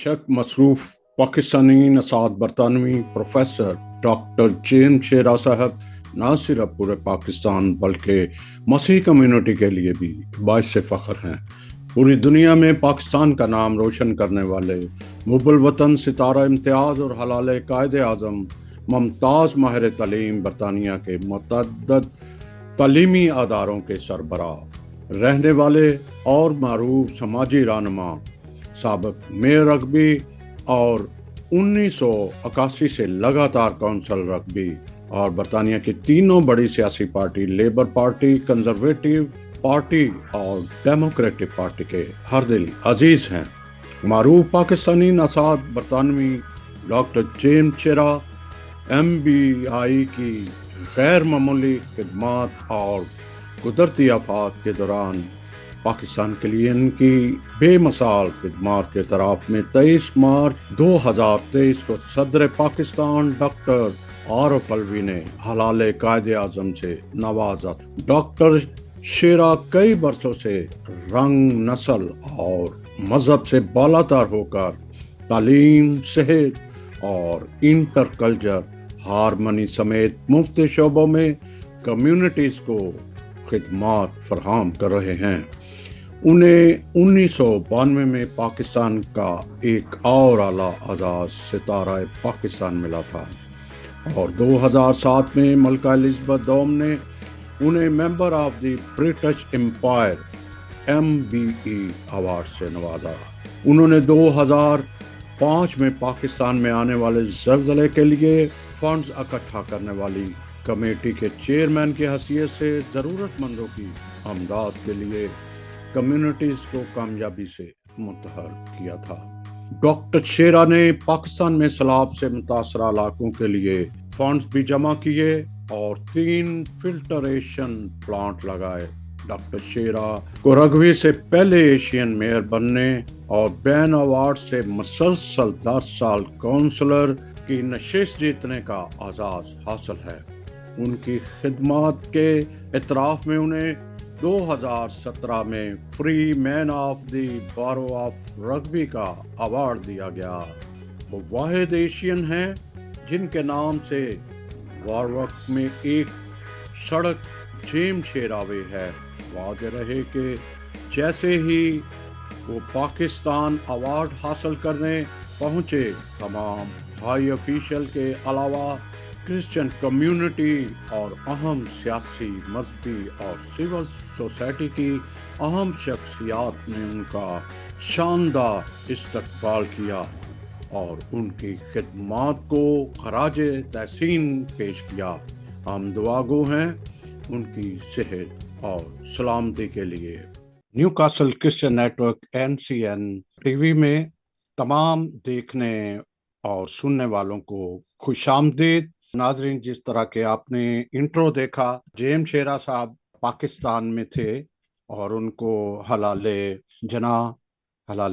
बेशक मसरूफ पाकिस्तानी नसात बरतानवी प्रोफेसर डॉक्टर जेम्स शेरा साहब न सिर्फ पूरे पाकिस्तान बल्कि मसीह कम्युनिटी के लिए भी बाइस फ़ख्र हैं। पूरी दुनिया में पाकिस्तान का नाम रोशन करने वाले मुबल वतन सितारा इम्तियाज़ और हलाल कायदे आज़म मुमताज़ माहिर तालीम बरतानिया के मुतअद्दिद तालीमी अदारों के सरबराह रहने वाले और मारूफ समाजी रहनुमा साबिक मेयर रग्बी और 1981 से लगातार कौंसल रग्बी और बरतानिया की तीनों बड़ी सियासी party labour party, conservative party और डेमोक्रेटिक पार्टी के हर दिल अजीज हैं। मारूफ पाकिस्तानी नसात बरतानवी डॉक्टर जेम्स शेरा MBI की गैर मामूली खिदमात और कुदरती आफात के दौरान पाकिस्तान के लिए इनकी बेमिसाल खिदमात के तरफ में 23 मार्च 2023 को सदर पाकिस्तान डॉक्टर आरिफ अलवी ने हलाल कायदे आज़म से नवाजा। डॉक्टर शेरा कई बरसों से रंग, नस्ल और मजहब से बालातर होकर तालीम, सेहत और इंटरकल्चर हारमनी समेत मुफ्त शोबों में कम्युनिटीज को खिदमात फराहम कर रहे हैं। उन्हें 1992 में पाकिस्तान का एक और आला एजाज सितारा पाकिस्तान मिला था और 2007 में मलका एलिज़ाबेथ दोम ने उन्हें member of the British Empire MBE award से नवाजा। उन्होंने 2005 में पाकिस्तान में आने वाले ज़लज़ले के लिए फंड्स इकट्ठा करने वाली कमेटी के चेयरमैन की हैसियत से ज़रूरतमंदों की अमदाद के लिए कम्युनिटीज़ को कामयाबी से मुतहर किया था। डॉक्टर शेरा ने पाकिस्तान में सैलाब से मुतासरा इलाकों के लिए फंड्स भी जमा किए और 3 फिल्टरेशन प्लांट लगाए। डॉक्टर शेरा को रग्बी से पहले एशियन मेयर बनने और बैन अवार्ड से मुसलसल 10 साल काउंसलर की नशिस्त जीतने का एजाज़ हासिल है। उनकी खिदमात के इतराफ़ में उन्हें 2017 में फ्री मैन ऑफ द बारो ऑफ रग्बी का अवार्ड दिया गया। वो वाहिद एशियन हैं जिनके नाम से वारवक में एक सड़क जेम्स शेरा वे है। वादे रहे कि जैसे ही वो पाकिस्तान अवार्ड हासिल करने पहुँचे, तमाम हाई ऑफिशियल के अलावा क्रिश्चियन कम्युनिटी और अहम सियासी, मजहबी और सिविल सोसाइटी की अहम शख्सियात ने उनका शानदार इस्तकबाल किया और उनकी खिदमात को खराजे तहसीन पेश किया। हम दुआगो हैं उनकी सेहत और सलामती के लिए। Newcastle Christian network NCN TV में तमाम देखने और सुनने वालों को खुशामदीद। नाजरीन, जिस तरह के आपने इंट्रो देखा, जेम्स शेरा साहब पाकिस्तान में थे और उनको हलाल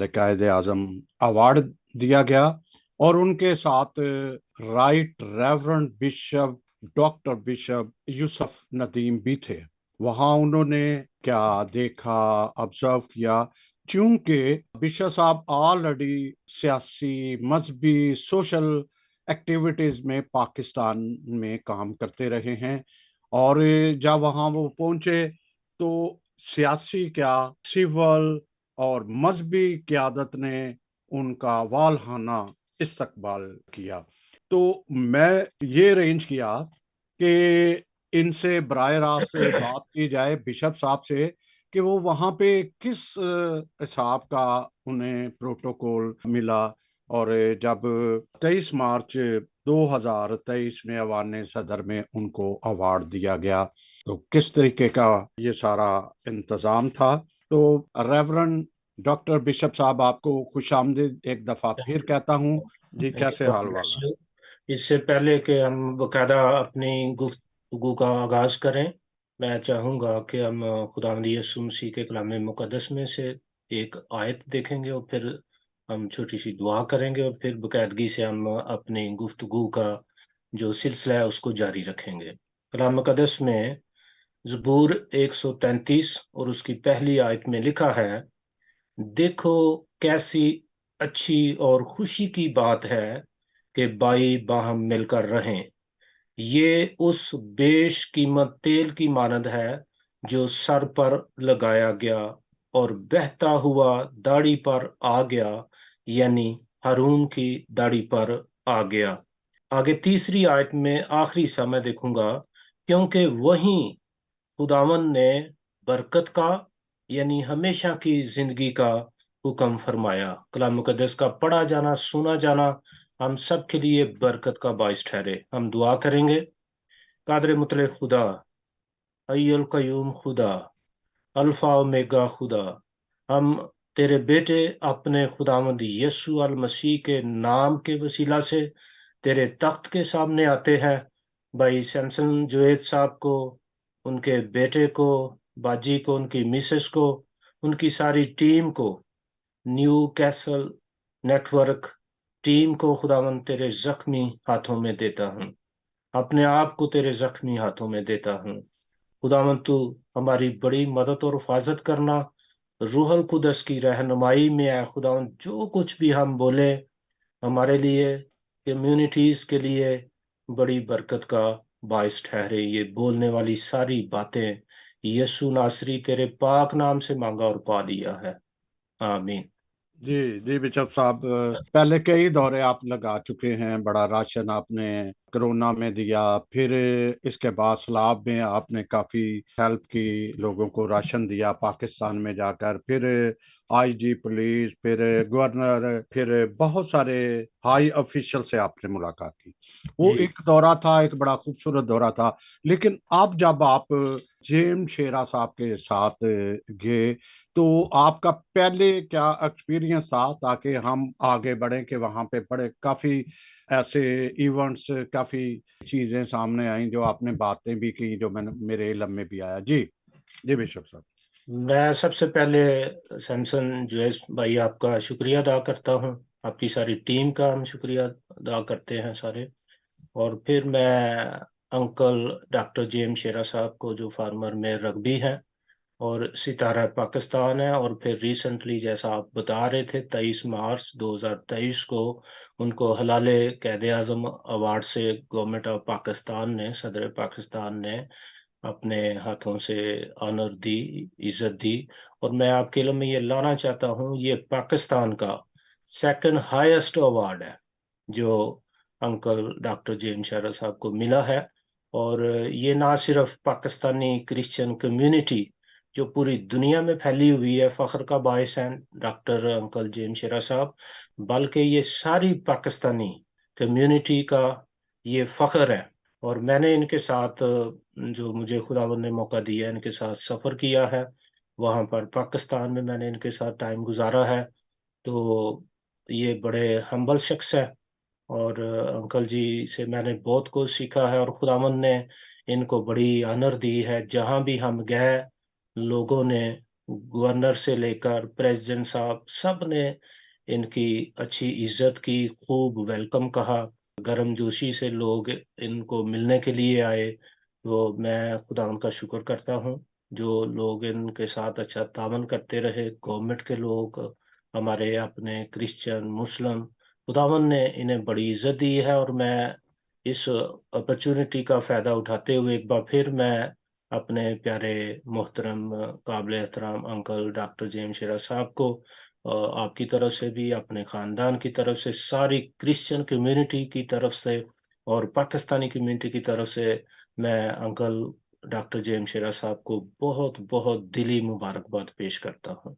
कायदे आज़म अवार्ड दिया गया और उनके साथ right reverend bishop doctor bishop Yusuf Nadeem भी थे। वहाँ उन्होंने क्या देखा, ऑब्जर्व किया, क्योंकि बिशप साहब ऑलरेडी सियासी, मजहबी, सोशल एक्टिविटीज़ में पाकिस्तान में काम करते रहे हैं और जब वहाँ वो पहुँचे तो सियासी क्या, सिविल और मजहबी क़यादत ने उनका वालहाना इस्तकबाल किया। तो मैं ये अरेंज किया कि इनसे बराह रास्त से बात की जाए बिशप साहब से कि वो वहाँ पे किस हिसाब का उन्हें प्रोटोकॉल मिला और जब 23 मार्च 2023 में अवान सदर में उनको अवार्ड दिया गया तो किस तरीके का ये सारा इंतज़ाम था। तो रेवरेंड डॉक्टर बिशप साहब, आपको खुशामदीद एक दफ़ा फिर कहता हूँ जी। कैसे हाल वाला? इससे पहले कि हम बकायदा अपनी गुफ्तगू का आगाज करें, मैं चाहूँगा कि हम खुदावंद यीशु मसीह के कलाम मुकद्दस में से एक आयत देखेंगे और फिर हम छोटी सी दुआ करेंगे और फिर बाकायदगी से हम अपनी गुफ्तगू का जो सिलसिला है उसको जारी रखेंगे। कलाम मुकद्दस में ज़बूर 133 और उसकी पहली आयत में लिखा है, देखो कैसी अच्छी और खुशी की बात है कि भाई बाहम मिलकर रहें। ये उस बेशकीमत तेल की मानद है जो सर पर लगाया गया और बहता हुआ दाढ़ी पर आ गया, यानी हारून की दाढ़ी पर आ गया। आगे तीसरी आयत में आखिरी समय देखूंगा, क्योंकि वहीं खुदावन ने बरकत का, यानी हमेशा की जिंदगी का हुक्म फरमाया। कलाम मुकद्दस का पढ़ा जाना, सुना जाना हम सब के लिए बरकत का बाइस ठहरे। हम दुआ करेंगे। कादर मुतले खुदा, अय्युल कयूम खुदा, अल्फा ओमेगा खुदा, हम तेरे बेटे अपने खुदावंद यीशु अल मसीह के नाम के वसीला से तेरे तख्त के सामने आते हैं। भाई सैमसन जुएद साहब को, उनके बेटे को, बाजी को, उनकी मिसेस को, उनकी सारी टीम को, न्यू कैसल नेटवर्क टीम को खुदावंद तेरे जख्मी हाथों में देता हूँ। अपने आप को तेरे जख्मी हाथों में देता हूँ। खुदावंद तू हमारी बड़ी मदद और हिफाजत करना। रूहल कुदस की रहनुमाई में है खुदावंद, जो कुछ भी हम बोले हमारे लिए, कम्युनिटीज के लिए बड़ी बरकत का बायस ठहरे। ये बोलने वाली सारी बातें यीशु नासरी तेरे पाक नाम से मांगा और पा लिया है। आमीन। जी जी बिशप साहब, पहले कई दौरे आप लगा चुके हैं, बड़ा राशन आपने कोरोना में दिया, फिर इसके बाद सलाब में आपने काफ़ी हेल्प की, लोगों को राशन दिया पाकिस्तान में जाकर, फिर आईजी पुलिस, फिर गवर्नर, फिर बहुत सारे हाई ऑफिशियल से आपने मुलाकात की। वो जी। एक दौरा था, एक बड़ा खूबसूरत दौरा था। लेकिन अब जब आप जेम्स शेरा साहब के साथ गए, तो आपका पहले क्या एक्सपीरियंस था, ताकि हम आगे बढ़ें कि वहाँ पे बड़े काफ़ी ऐसे इवेंट्स, काफ़ी चीज़ें सामने आई जो आपने बातें भी की, जो मैंने मेरे इल्म में भी आया। जी जी बिशप साहब। मैं सबसे पहले सैमसन जुएस भाई आपका शुक्रिया अदा करता हूँ। आपकी सारी टीम का हम शुक्रिया अदा करते हैं सारे। और फिर मैं अंकल डॉक्टर जेम शेरा साहब को, जो फार्मर में रग्बी हैं और सितारा पाकिस्तान है, और फिर रिसेंटली जैसा आप बता रहे थे 23 मार्च 2023 को उनको हलाले कैद आजम अवार्ड से गवर्नमेंट ऑफ पाकिस्तान ने, सदर पाकिस्तान ने अपने हाथों से ऑनर दी, इज्जत दी। और मैं आपके लिए में ये लाना चाहता हूँ, ये पाकिस्तान का सेकंड हाईएस्ट अवार्ड है जो अंकल डॉक्टर जेम शेरा साहब को मिला है। और ये ना सिर्फ पाकिस्तानी क्रिश्चियन कम्युनिटी जो पूरी दुनिया में फैली हुई है फख्र का बायस है डॉक्टर अंकल जेम शेरा साहब, बल्कि ये सारी पाकिस्तानी कम्युनिटी का ये फख्र है। और मैंने इनके साथ, जो मुझे खुदावंद ने मौका दिया है, इनके साथ सफ़र किया है। वहाँ पर पाकिस्तान में मैंने इनके साथ टाइम गुजारा है। तो ये बड़े हम्बल शख्स है। और अंकल जी से मैंने बहुत कुछ सीखा है, और खुदावंद ने इनको बड़ी ऑनर दी है। जहाँ भी हम गए, लोगों ने, गवर्नर से लेकर प्रेसिडेंट साहब, सब ने इनकी अच्छी इज्जत की, खूब वेलकम कहा। गर्मजोशी से लोग इनको मिलने के लिए आए। तो मैं खुदा उनका शुक्र करता हूँ, जो लोग इनके साथ अच्छा तामन करते रहे, गवर्नमेंट के लोग, हमारे अपने क्रिश्चियन, मुस्लिम। खुदावन ने इन्हें बड़ी इज्जत दी है। और मैं इस अपॉर्चुनिटी का फ़ायदा उठाते हुए एक बार फिर मैं अपने प्यारे मोहतरम काबिल एहतराम अंकल डॉक्टर जेम शेरा साहब को, आपकी तरफ से भी, अपने ख़ानदान की तरफ से, सारी क्रिश्चियन कम्युनिटी की तरफ से और पाकिस्तानी कम्युनिटी की तरफ से, मैं अंकल डॉक्टर जेम शेरा साहब को बहुत बहुत दिली मुबारकबाद पेश करता हूँ।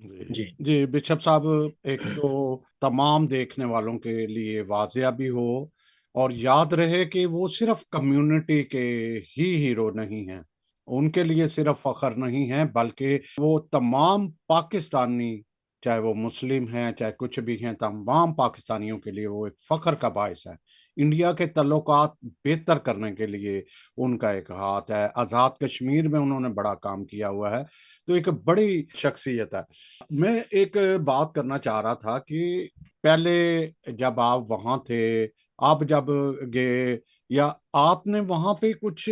जी जी। जी बिशप साहब, एक तो तमाम देखने वालों के लिए वाजिया भी हो और याद रहे कि वो सिर्फ कम्युनिटी के ही हीरो नहीं हैं, उनके लिए सिर्फ फख्र नहीं है, बल्कि वो तमाम पाकिस्तानी, चाहे वो मुस्लिम हैं चाहे कुछ भी हैं, तमाम पाकिस्तानियों के लिए वो एक फख्र का बायस है। इंडिया के तल्लुकात बेहतर करने के लिए उनका एक हाथ है। आज़ाद कश्मीर में उन्होंने बड़ा काम किया हुआ है, तो एक बड़ी शख्सियत है। मैं एक बात करना चाह रहा था कि पहले जब आप वहां थे, आप जब गए, या आपने वहां पे कुछ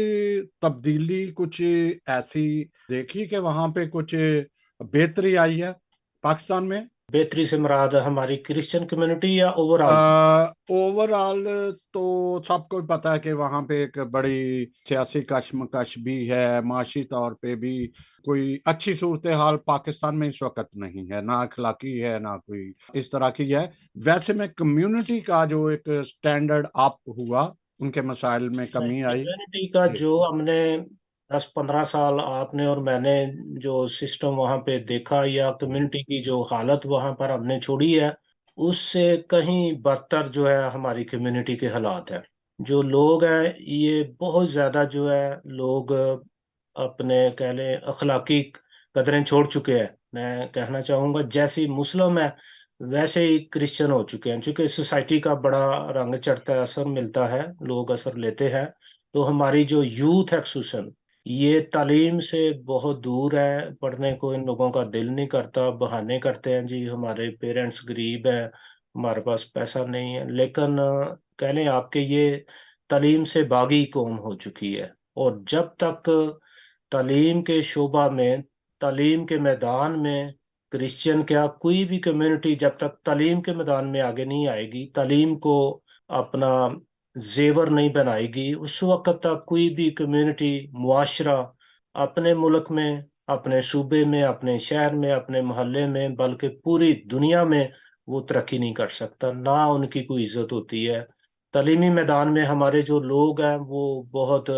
तब्दीली, कुछ ऐसी देखी कि वहां पे कुछ बेहतरी आई है पाकिस्तान में? बेहतरी से मुराद हमारी क्रिश्चियन कम्युनिटी या ओवरऑल? ओवरऑल तो सबको पता है कि वहाँ पे एक बड़ी सियासी कशमकश भी है, माशी तौर पे भी कोई अच्छी सूरत हाल पाकिस्तान में इस वक्त नहीं है, ना अखलाकी है ना कोई इस तरह की है। वैसे में कम्युनिटी का जो एक स्टैंडर्ड अप हुआ, उनके मसाइल में नहीं, कमी आई। कम्युनिटी का जी। जो हमने 10-15 साल आपने और मैंने जो सिस्टम वहां पे देखा, या कम्युनिटी की जो हालत वहां पर हमने छोड़ी है, उससे कहीं बदतर जो है हमारी कम्युनिटी के हालात है। जो लोग हैं ये बहुत ज्यादा जो है लोग अपने कह लें अखलाकी कदरें छोड़ चुके हैं। मैं कहना चाहूंगा जैसे ही मुस्लिम है वैसे ही क्रिश्चियन हो चुके हैं, क्योंकि सोसाइटी का बड़ा रंग चढ़ता है, असर मिलता है, लोग असर लेते हैं। तो हमारी जो यूथ एक्सुसन ये तालीम से बहुत दूर है, पढ़ने को इन लोगों का दिल नहीं करता, बहाने करते हैं जी हमारे पेरेंट्स गरीब है, हमारे पास पैसा नहीं है। लेकिन कह लें आपके ये तालीम से बागी कौम हो चुकी है। और जब तक तालीम के शोबा में, तालीम के मैदान में क्रिश्चियन क्या कोई भी कम्युनिटी जब तक तालीम के मैदान में आगे नहीं आएगी, तालीम को अपना जेवर नहीं बनाएगी, उस वक्त तक कोई भी कम्युनिटी, मुआशरा अपने मुल्क में, अपने सूबे में, अपने शहर में, अपने मोहल्ले में, बल्कि पूरी दुनिया में वो तरक्की नहीं कर सकता, ना उनकी कोई इज्जत होती है। तालीमी मैदान में हमारे जो लोग हैं वो बहुत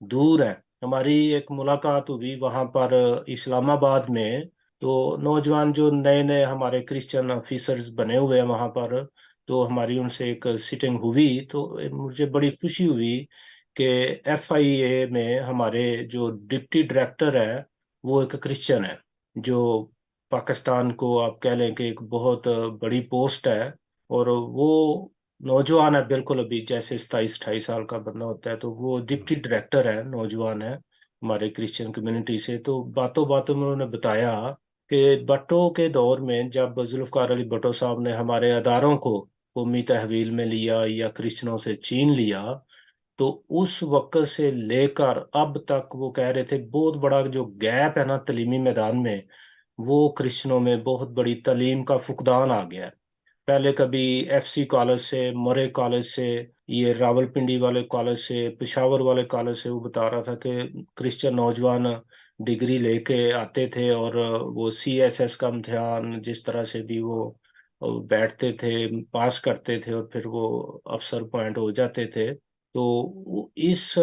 दूर हैं। हमारी एक मुलाकात हुई वहां पर इस्लामाबाद में। तो नौजवान जो नए नए हमारे क्रिश्चियन ऑफिसर्स बने हुए हैं वहां पर, तो हमारी उनसे एक सिटिंग हुई, तो मुझे बड़ी खुशी हुई कि FIA में हमारे जो डिप्टी डायरेक्टर है वो एक क्रिश्चियन है। जो पाकिस्तान को आप कह लें कि एक बहुत बड़ी पोस्ट है। और वो नौजवान है बिल्कुल, अभी जैसे 27-28 साल का बंदा होता है, तो वो डिप्टी डायरेक्टर है, नौजवान है हमारे क्रिश्चियन कम्युनिटी से। तो बातों बातों में उन्होंने बताया कि भट्टो के दौर में जब जुल्फकार अली भट्टो साहब ने हमारे अदारों को कौमी तहवील में लिया या क्रिश्चियनों से छीन लिया, तो उस वक्त से लेकर अब तक वो कह रहे थे बहुत बड़ा जो गैप है ना तलीमी मैदान में, वो क्रिश्चियनों में बहुत बड़ी तालीम का फुकदान आ गया है। पहले कभी FC कॉलेज से, मरे कॉलेज से, ये रावलपिंडी वाले कॉलेज से, पेशावर वाले कॉलेज से वो बता रहा था कि क्रिश्चियन नौजवान डिग्री लेके आते थे और वो CSS का इम्तिहान जिस तरह से भी वो बैठते थे, पास करते थे और फिर वो अफसर पॉइंट हो जाते थे। तो इस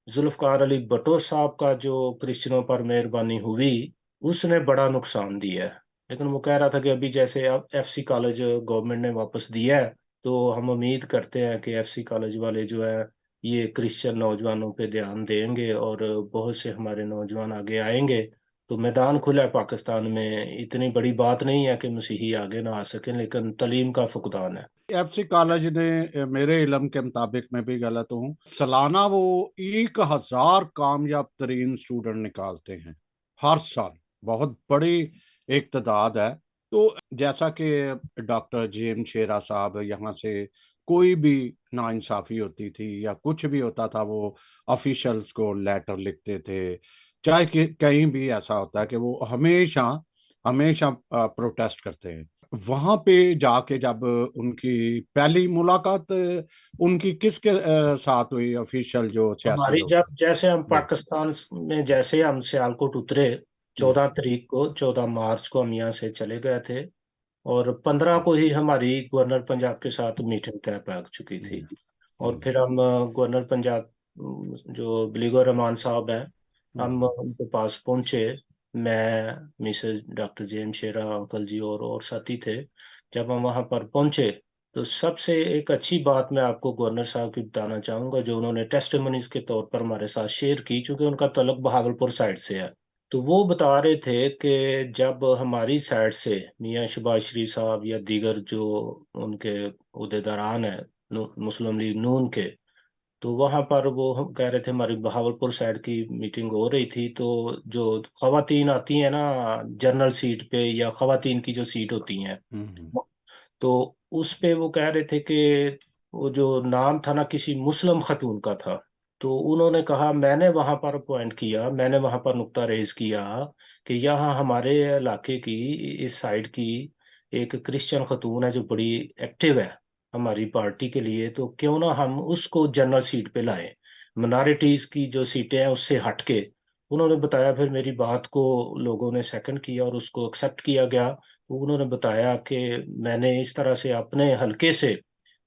जुल्फकार अली भट्टो साहब का जो क्रिश्चियनों पर मेहरबानी हुई उसने बड़ा नुकसान दिया है। लेकिन वो कह रहा था कि अभी जैसे अब FC कॉलेज गवर्नमेंट ने वापस दिया है, तो हम उम्मीद करते हैं कि FC कॉलेज वाले जो है ये क्रिश्चियन नौजवानों पे ध्यान देंगे और बहुत से हमारे नौजवान आगे आएंगे। तो मैदान खुला है पाकिस्तान में, इतनी बड़ी बात नहीं है कि मसीही आगे ना आ सकें, लेकिन तालीम का फुकदान है। FC कॉलेज ने मेरे इलम के मुताबिक, मैं भी गलत हूँ, सालाना वो 1,000 कामयाब तरीन स्टूडेंट निकालते हैं हर साल। बहुत बड़ी एक तादाद है। तो जैसा कि डॉक्टर JM शेरा साहब यहाँ से कोई भी नाइंसाफी होती थी या कुछ भी होता था, वो ऑफिशियल्स को लेटर लिखते थे। चाहे कि कहीं भी ऐसा होता है कि वो हमेशा हमेशा प्रोटेस्ट करते हैं। वहां पे जाके जब उनकी पहली मुलाकात उनकी किसके साथ हुई, ऑफिशियल जो सियासी हमारी लोग जब थे? जैसे हम जी। पाकिस्तान में, जैसे हम सियालकोट उतरे, जी। 14 तारीख को, 14 मार्च को हम यहाँ से चले गए थे। और 15 को ही हमारी गवर्नर पंजाब के साथ मीटिंग तय पक चुकी थी। हम्म। और हम्म। फिर हम गवर्नर पंजाब जो बिलीगो रहमान साहब हैं, हम हम्म। उनके पास पहुंचे। मैं, मिसेज डॉक्टर JM शेरा अंकल जी और साथी थे। जब हम वहां पर पहुंचे तो सबसे एक अच्छी बात मैं आपको गवर्नर साहब की बताना चाहूंगा, जो उन्होंने टेस्टिमोनीज के तौर पर हमारे साथ शेयर की, क्योंकि उनका तलक बहावलपुर साइड से है। तो वो बता रहे थे कि जब हमारी साइड से मियां शहबाज शरीफ साहब या दीगर जो उनके उहदेदारान हैं मुस्लिम लीग नून के, तो वहां पर वो हम कह रहे थे हमारी बहावलपुर साइड की मीटिंग हो रही थी। तो जो खवातीन आती हैं ना जनरल सीट पे, या खवातीन की जो सीट होती हैं, हम्म। तो उस पे वो कह रहे थे कि वो जो नाम था ना किसी मुस्लिम खातून का था। तो उन्होंने कहा मैंने वहां पर पॉइंट किया, मैंने वहां पर नुक्ता रेज किया कि यहाँ हमारे इलाके की, इस साइड की एक क्रिश्चियन खतून है जो बड़ी एक्टिव है हमारी पार्टी के लिए, तो क्यों ना हम उसको जनरल सीट पे लाएं, मिनॉरिटीज की जो सीटें हैं उससे हटके। उन्होंने बताया, फिर मेरी बात को लोगों ने सेकंड किया और उसको एक्सेप्ट किया गया। तो उन्होंने बताया कि मैंने इस तरह से अपने हलके से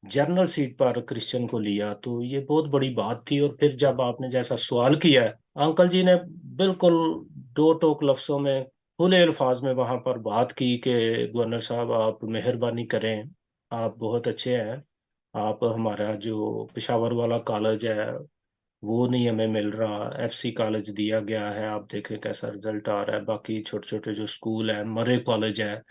जनरल सीट पर क्रिश्चियन को लिया, तो ये बहुत बड़ी बात थी। और फिर जब आपने जैसा सवाल किया है, अंकल जी ने बिल्कुल दो टोक लफ्जों में, खुले अल्फाज में वहां पर बात की कि गवर्नर साहब आप मेहरबानी करें, आप बहुत अच्छे हैं, आप हमारा जो पेशावर वाला कॉलेज है वो नहीं हमें मिल रहा, एफसी कॉलेज दिया गया है, आप देखें कैसा रिजल्ट आ रहा है, बाकी छोटे छोटे जो स्कूल है, मरे कॉलेज है,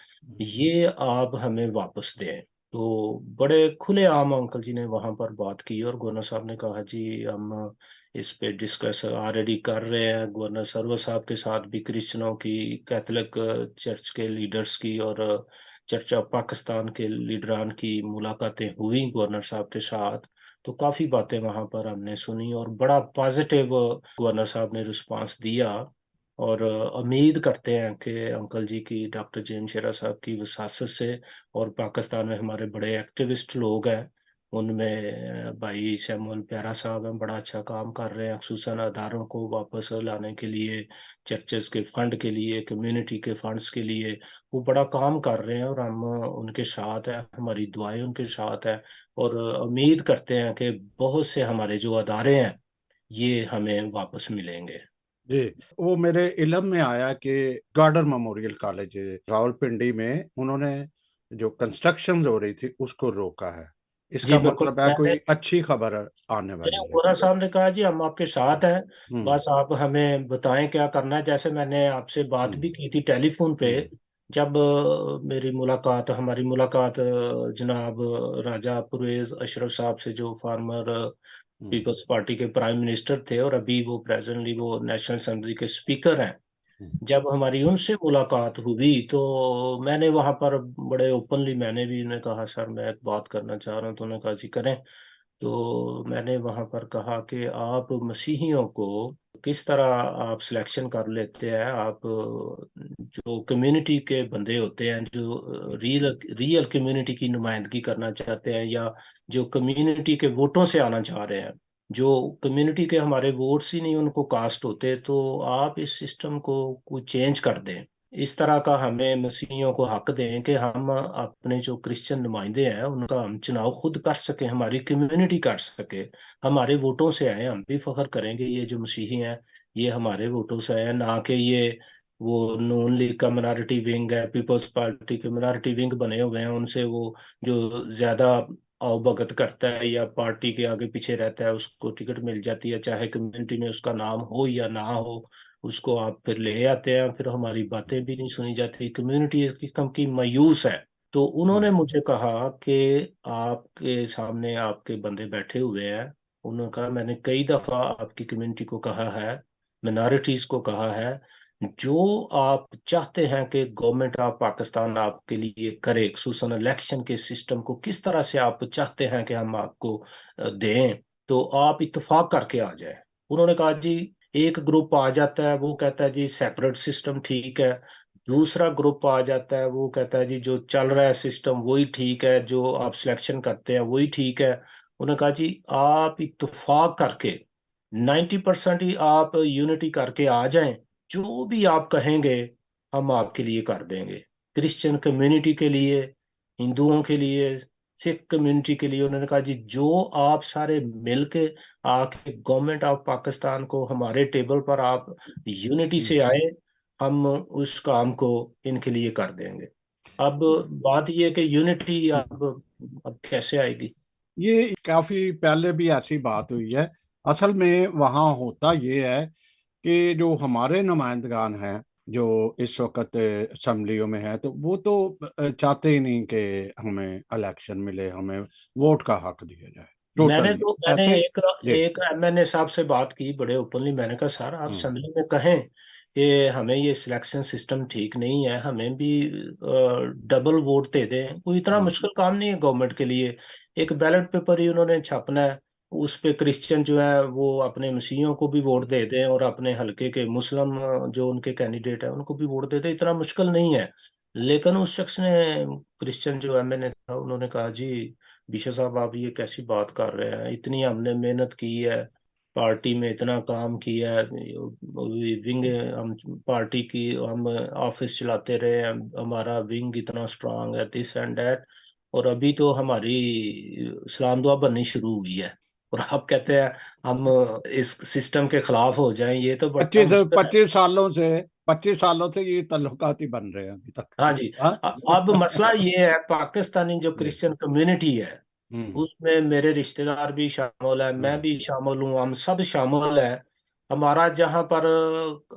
ये आप हमें वापस दें। तो बड़े खुले आम अंकल जी ने वहां पर बात की और गवर्नर साहब ने कहा जी हम इस पे डिस्कस ऑलरेडी कर रहे हैं। गवर्नर सरवर साहब के साथ भी क्रिश्चियनों की, कैथोलिक चर्च के लीडर्स की और चर्च ऑफ पाकिस्तान के लीडरान की मुलाकातें हुई गवर्नर साहब के साथ। तो काफी बातें वहां पर हमने सुनी और बड़ा पॉजिटिव गवर्नर साहब ने रिस्पांस दिया। और उम्मीद करते हैं कि अंकल जी की, डॉक्टर जेम्स शेरा साहब की वसासत से, और पाकिस्तान में हमारे बड़े एक्टिविस्ट लोग हैं, उनमें भाई सैमुअल प्यारा साहब हैं, बड़ा अच्छा काम कर रहे हैं खुसूसन अदारों को वापस लाने के लिए, चर्चेज के फंड के लिए, कम्युनिटी के फंड्स के लिए। वो बड़ा काम कर रहे हैं और हम उनके साथ हैं, हमारी दुआएं उनके साथ है। और उम्मीद करते हैं कि बहुत से हमारे जो अदारे हैं ये हमें वापस मिलेंगे। जी। वो मेरे इल्म में आया कि गार्डर मेमोरियल कॉलेज रावलपिंडी में उन्होंने जो कंस्ट्रक्शन हो रही थी उसको रोका है। जी इसका बिल्कुल, मतलब है मैंने, कोई अच्छी खबर आने मेरे वाली है। ओरा साहब ने कहा जी हम आपके साथ हैं, हम्म। बस आप हमें बताएं क्या करना है। जैसे मैंने आपसे बात हम्म। भी की थी टेलीफोन पे, हम्म। जब हमारी मुलाकात जनाब राजा परवेज अशरफ साहब से, जो फार्मर हम्म। पीपल्स पार्टी के प्राइम मिनिस्टर थे और अभी वो प्रेजेंटली वो नेशनल असेंबली के स्पीकर हैं, हम्म। जब हमारी उनसे मुलाकात हुई तो मैंने वहां पर बड़े ओपनली मैंने भी उन्हें कहा सर मैं एक बात करना चाह रहा हूँ, तो उन्होंने कहा जी करें। तो मैंने वहां पर कहा कि आप मसीहियों को किस तरह आप सिलेक्शन कर लेते हैं, आप जो कम्युनिटी के बंदे होते हैं जो रियल रियल कम्युनिटी की नुमाइंदगी करना चाहते हैं, या जो कम्युनिटी के वोटों से आना चाह रहे हैं, जो कम्युनिटी के हमारे वोट्स ही नहीं उनको कास्ट होते, तो आप इस सिस्टम को कुछ चेंज कर दें, इस तरह का हमें मसीहियों को हक दें कि हम अपने जो क्रिश्चियन नुमाइंदे हैं उनका हम चुनाव खुद कर सकें, हमारी कम्युनिटी कर सके, हमारे वोटों से आए, हम भी फख्र करेंगे ये जो मसीही हैं ये हमारे वोटों से आए, ना कि ये वो नून लीग का मिनॉरिटी विंग है, पीपल्स पार्टी के मिनॉरिटी विंग बने हुए हैं, उनसे वो जो ज्यादा आओ भगत करता है या पार्टी के आगे पीछे रहता है उसको टिकट मिल जाती है, चाहे कम्युनिटी में उसका नाम हो या ना हो, उसको आप फिर ले आते हैं, फिर हमारी बातें भी नहीं सुनी जाती, कम्युनिटी इस किस्म की मायूस है। तो उन्होंने मुझे कहा कि आपके सामने आपके बंदे बैठे हुए हैं, उन्होंने कहा मैंने कई दफा आपकी कम्युनिटी को कहा है, मिनॉरिटीज को कहा है, जो आप चाहते हैं कि गवर्नमेंट ऑफ पाकिस्तान आपके लिए करे, खसूसन इलेक्शन के सिस्टम को किस तरह से आप चाहते हैं कि हम आपको दें, तो आप इत्तेफाक करके आ जाए। उन्होंने कहा जी एक ग्रुप आ जाता है वो कहता है जी सेपरेट सिस्टम ठीक है, दूसरा ग्रुप आ जाता है वो कहता है जी जो चल रहा है सिस्टम वही ठीक है, जो आप सिलेक्शन करते हैं वही ठीक है। उन्होंने कहा जी आप इत्तेफाक करके 90% ही आप यूनिटी करके आ जाएं, जो भी आप कहेंगे हम आपके लिए कर देंगे, क्रिश्चियन कम्युनिटी के लिए, हिंदुओं के लिए, सिख कम्युनिटी के लिए। उन्होंने कहा जी जो आप सारे मिलके आके गवर्नमेंट ऑफ पाकिस्तान को हमारे टेबल पर आप यूनिटी से आए, हम उस काम को इनके लिए कर देंगे। अब बात ये है कि यूनिटी अब कैसे आएगी। ये काफी पहले भी ऐसी बात हुई है। असल में वहाँ होता ये है कि जो हमारे नुमाइंदगान हैं जो इस वक्त असम्बलियों में है, तो वो तो चाहते ही नहीं कि हमें इलेक्शन मिले, हमें वोट का हक दिया जाए। टोटली मैंने ऐसे। एक जी। एक एमएनए साहब से बात की बड़े ओपनली, मैंने कहा सर आप हम्म। असेंबली में कहें कि हमें ये सिलेक्शन सिस्टम ठीक नहीं है, हमें भी डबल वोट दे दें, कोई इतना हम्म। मुश्किल काम नहीं है गवर्नमेंट के लिए, एक बैलेट पेपर ही उन्होंने छापना है, उस पे क्रिश्चियन जो है वो अपने मसीहियों को भी वोट दे दें और अपने हलके के मुस्लिम जो उनके कैंडिडेट है उनको भी वोट दे दें, इतना मुश्किल नहीं है। लेकिन उस शख्स ने, क्रिश्चियन जो एमएनए था, उन्होंने कहा जी बिशा साहब आप ये कैसी बात कर रहे हैं, इतनी हमने मेहनत की है, पार्टी में इतना काम किया है, विंग, हम पार्टी की, हम ऑफिस चलाते रहे, हमारा विंग इतना स्ट्रांग है, दिस एंड दैट, और अभी तो हमारी सलाम दुआ बननी शुरू हुई है, और आप कहते हैं हम इस सिस्टम के खिलाफ हो जाएं, ये तो बड़ा पच्चीस मुश्किल है। 25 सालों से ये ताल्लुकात ही बन रहे हैं अभी हाँ तक। जी। हाँ। अब मसला ये है, पाकिस्तानी जो जी। क्रिश्चियन कम्युनिटी है, हम्म। उसमें मेरे रिश्तेदार भी शामिल है, मैं हम्म। भी शामिल हूँ, हम सब शामिल है। हमारा जहाँ पर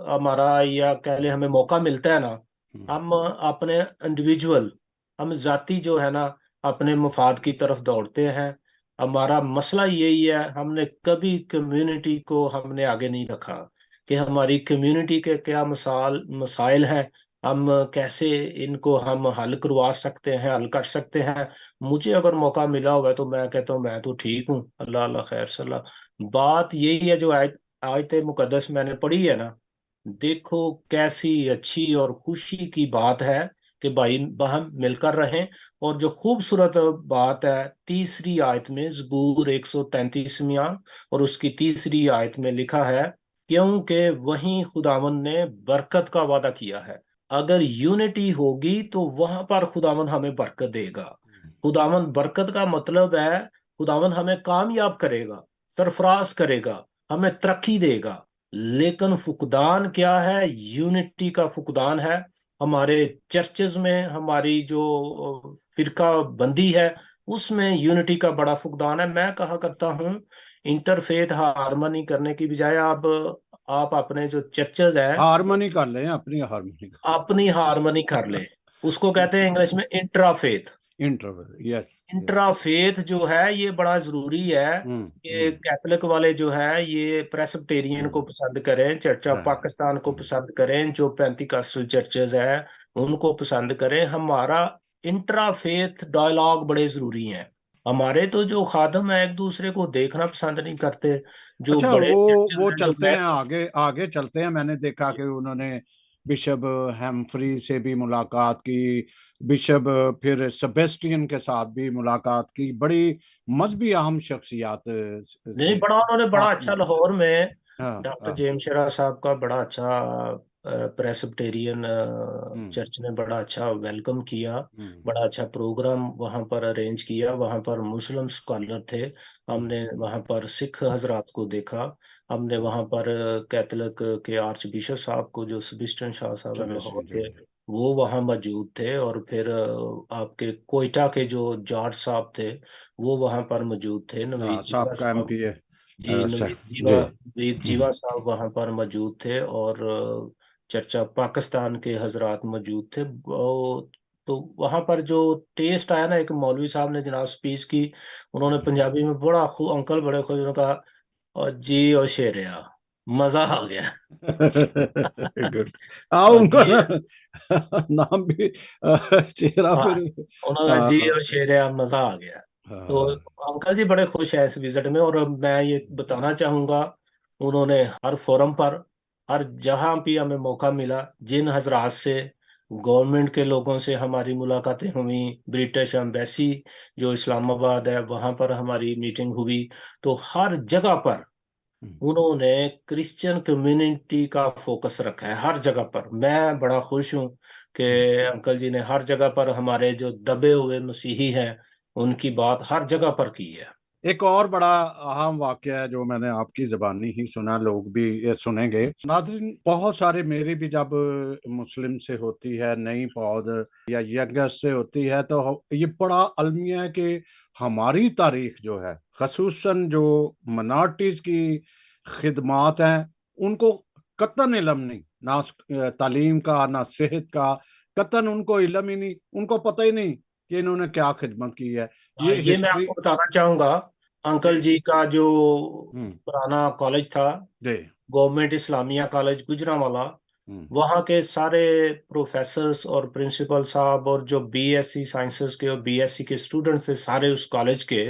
हमारा, या कह ले हमें मौका मिलता है ना, हम्म। हम अपने इंडिविजुअल, हम जाति जो है ना, अपने मुफाद की तरफ दौड़ते हैं। हमारा मसला यही है, हमने कभी कम्युनिटी को हमने आगे नहीं रखा, कि हमारी कम्युनिटी के क्या मसाइल हैं, हम कैसे इनको हम हल करवा सकते हैं, हल कर सकते हैं। मुझे अगर मौका मिला हुआ है तो मैं कहता हूँ मैं तो ठीक हूँ, अल्लाह अल्लाह खैर सलाह। बात यही है, जो आयत मुकद्दस मैंने पढ़ी है ना, देखो कैसी अच्छी और खुशी की बात है कि भाई हम मिलकर रहें। और जो खूबसूरत बात है तीसरी आयत में, ज़बूर 133 और उसकी तीसरी आयत में लिखा है, क्योंकि वहीं खुदावन ने बरकत का वादा किया है। अगर यूनिटी होगी तो वहां पर खुदावन हमें बरकत देगा। खुदावन बरकत का मतलब है, खुदावन हमें कामयाब करेगा, सरफराज करेगा, हमें तरक्की देगा। लेकिन फुकदान क्या है? यूनिटी का फुकदान है। हमारे चर्चेज में हमारी जो फिरका बंदी है, उसमें यूनिटी का बड़ा फुकदान है। मैं कहा करता हूँ, इंटरफेथ हार्मनी करने की बजाय आप अपने जो चर्चेज है, हारमोनी कर लें, अपनी हारमोनी कर अपनी हार्मनी कर ले। उसको कहते हैं इंग्लिश में इंट्राफेथ। लें। Interval, yes. इंट्राफेथ जो है ये बड़ा जरूरी है। हम्म। ये हम्म। कैथोलिक वाले जो है ये प्रेस्बिटेरियन को हम्म। पसंद करें, चर्च ऑफ हाँ। पाकिस्तान को हम्म। पसंद करें, जो पेंटिकॉस्टल चर्चेज हैं उनको पसंद करें, हमारा इंट्राफेथ डायलॉग बड़े जरूरी हैं। हमारे तो जो खादम है एक दूसरे को देखना पसंद नहीं करते, जो अच्छा, बड़े चर्चेज वो हैं, जो चलते मैं, हैं आगे, आगे चलते हैं। मैंने देखा कि उन्होंने बिशप हैम्फ्री से भी मुलाकात की, बिशप फिर सेबेस्टियन के साथ भी मुलाकात की, बड़ी मजहबी अहम शख्सियात नहीं, से। बड़ा उन्होंने बड़ा हाँ। अच्छा लाहौर में, हाँ। डॉक्टर हाँ। जेम्स शेरा साहब का बड़ा अच्छा प्रेस्बिटेरियन हम्म। चर्च ने बड़ा अच्छा वेलकम किया, हम्म। बड़ा अच्छा प्रोग्राम वहाँ पर अरेंज किया। वहाँ पर मुस्लिम स्कॉलर थे, हम्म। हमने वहाँ पर सिख हजरात को देखा, हमने वहाँ पर कैथोलिक के आर्च बिशप साहब को, जो सेबेस्टियन शाह साहब है लाहौर सेबेस्टियन के, जी। वो वहाँ मौजूद थे। और फिर आपके कोयटा के जो जॉर्ज साहब थे, वो वहाँ पर मौजूद थे। हाँ, नवीद जीवा सबका साहब, MPA। जी सर। नवीद जीवा, जी। नवीद हम्म। जीवा साहब वहाँ पर मौजूद थे। और चर्चा पाकिस्तान के हजरात मौजूद थे। तो वहाँ पर जो टेस्ट आया ना, एक मौलवी साहब ने जनाब स्पीच की, उन्होंने पंजाबी में बड़ा खूब, अंकल बड़े खुश, उन्होंने कहा और जी और शेरिया, मजा आ गया। गुड। हाँ, और उनका जी, ना नाम भी चेहरा हाँ, फिर। उन्होंने कहा जी हाँ। और शेरिया, मजा आ गया। तो हाँ। अंकल जी बड़े खुश हैं इस विजिट में। और मैं ये बताना चाहूंगा, उन्होंने हर फोरम पर, हर जहां भी हमें मौका मिला, जिन हजरात से, गवर्नमेंट के लोगों से हमारी मुलाकातें हुई, ब्रिटिश एम्बेसी जो इस्लामाबाद है वहां पर हमारी मीटिंग हुई, तो हर जगह पर उन्होंने क्रिश्चियन कम्युनिटी का फोकस रखा है। हर जगह पर मैं बड़ा खुश हूं कि अंकल जी ने हर जगह पर हमारे जो दबे हुए मसीही हैं उनकी बात हर जगह पर की है। एक और बड़ा अहम वाक्य है जो मैंने आपकी जबानी ही सुना, लोग भी ये सुनेंगे नाज़रीन। बहुत सारे, मेरी भी जब मुस्लिम से होती है नई पौध या यंगस्ट से होती है, तो ये बड़ा अलमिया है कि हमारी तारीख जो है, खसूसन जो मिनॉरिटीज की खिदमात हैं, उनको कतन इलम नहीं, ना तालीम का ना सेहत का, कतन उनको इलम ही नहीं, उनको पता ही नहीं कि इन्होंने क्या खिदमत की है। हाँ, ये ये मैं हिस्ट्री। आपको बताना चाहूंगा, जी। अंकल जी का जो हम्म। पुराना कॉलेज था, जी। गवर्नमेंट इस्लामिया कॉलेज गुजरांवाला, हम्म। वहाँ के सारे प्रोफेसर्स और प्रिंसिपल साहब और जो बीएससी साइंसेस के और बीएससी के स्टूडेंट्स थे सारे उस कॉलेज के,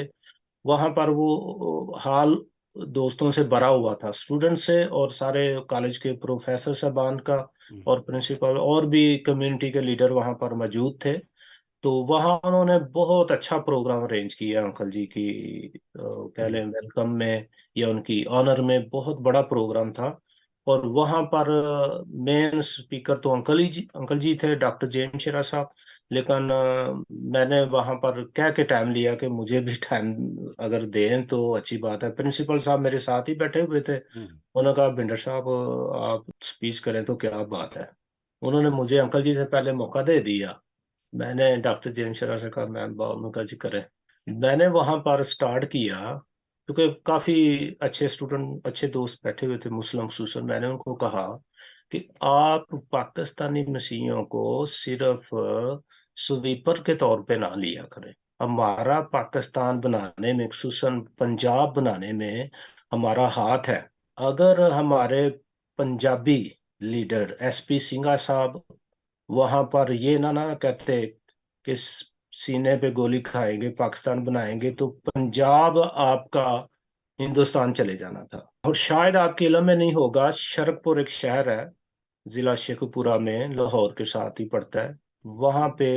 वहाँ पर वो हॉल दोस्तों से भरा हुआ था, स्टूडेंट से और सारे कॉलेज के प्रोफेसर साहबान का, और प्रिंसिपल और भी कम्युनिटी के लीडर वहां पर मौजूद थे। तो वहाँ उन्होंने बहुत अच्छा प्रोग्राम अरेंज किया अंकल जी की पहले वेलकम में या उनकी ऑनर में बहुत बड़ा प्रोग्राम था। और वहाँ पर मेन स्पीकर तो अंकल जी थे, डॉक्टर जेम्स शेरा साहब। लेकिन मैंने वहाँ पर कह के टाइम लिया कि मुझे भी टाइम अगर दें तो अच्छी बात है। प्रिंसिपल साहब मेरे साथ ही बैठे हुए थे। उन्होंने कहा भिंडर साहब आप स्पीच करें तो क्या बात है। उन्होंने मुझे अंकल जी से पहले मौका दे दिया। मैंने डॉक्टर जेम्स शरा से कहा मैम उनका जिक्र है। मैंने वहां पर स्टार्ट किया, क्योंकि काफी अच्छे स्टूडेंट अच्छे दोस्त बैठे हुए थे मुस्लिम खसूसन। मैंने उनको कहा कि आप पाकिस्तानी मसीहियों को सिर्फ स्वीपर के तौर पे ना लिया करें। हमारा पाकिस्तान बनाने में, खसूसन पंजाब बनाने में हमारा हाथ है। अगर हमारे पंजाबी लीडर एसपी सिंघा साहब वहां पर ये ना कहते कि सीने पे गोली खाएंगे पाकिस्तान बनाएंगे, तो पंजाब आपका हिंदुस्तान चले जाना था। और शायद आपके इल्म में नहीं होगा, शरकपुर एक शहर है जिला शेखुपुरा में, लाहौर के साथ ही पड़ता है। वहां पे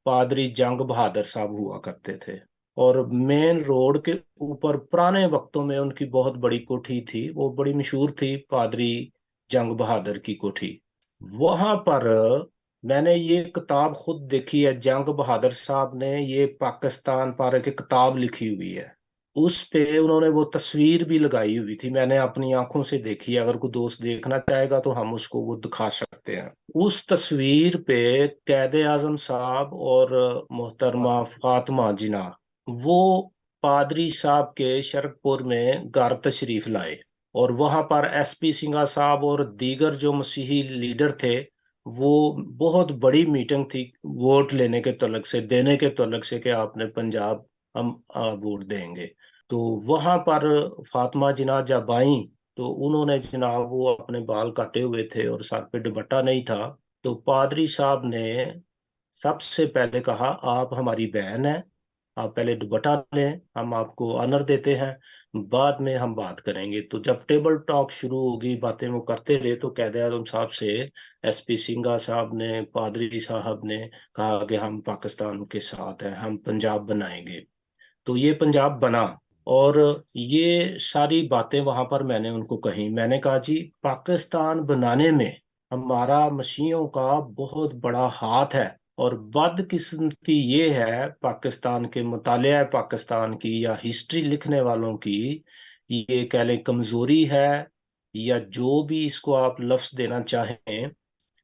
पादरी जंग बहादुर साहब हुआ करते थे। और मेन रोड के ऊपर पुराने वक्तों में उनकी बहुत बड़ी कोठी थी, वो बड़ी मशहूर थी, पादरी जंग बहादुर की कोठी। वहां पर मैंने ये किताब खुद देखी है, जंग बहादुर साहब ने ये पाकिस्तान पर एक किताब लिखी हुई है। उस पे उन्होंने वो तस्वीर भी लगाई हुई थी, मैंने अपनी आंखों से देखी है। अगर कोई दोस्त देखना चाहेगा तो हम उसको वो दिखा सकते हैं। उस तस्वीर पे कैद आजम साहब और मोहतरमा फातिमा जिना वो पादरी साहब के शरकपुर में घर तशरीफ लाए। और वहां पर एसपी सिंघा साहब और दीगर जो मसीही लीडर थे, वो बहुत बड़ी मीटिंग थी वोट लेने के तलक से, देने के तलक से कि आपने पंजाब हम वोट देंगे। तो वहां पर फातिमा जिना जब आई तो उन्होंने जनाब वो अपने बाल काटे हुए थे और सर पे दुपट्टा नहीं था। तो पादरी साहब ने सबसे पहले कहा आप हमारी बहन है, आप पहले दुपट्टा लें, हम आपको ऑनर देते हैं, बाद में हम बात करेंगे। तो जब टेबल टॉक शुरू होगी, बातें वो करते रहे, तो कैद आजम साहब से एसपी सिंघा साहब ने, पादरी साहब ने कहा कि हम पाकिस्तान के साथ हैं, हम पंजाब बनाएंगे। तो ये पंजाब बना। और ये सारी बातें वहां पर मैंने उनको कही। मैंने कहा जी पाकिस्तान बनाने में हमारा मसीहियों का बहुत बड़ा हाथ है। और बदकिस्मती ये है पाकिस्तान के मुतालिया पाकिस्तान की या हिस्ट्री लिखने वालों की, ये कह लें कमजोरी है या जो भी इसको आप लफ्ज देना चाहें,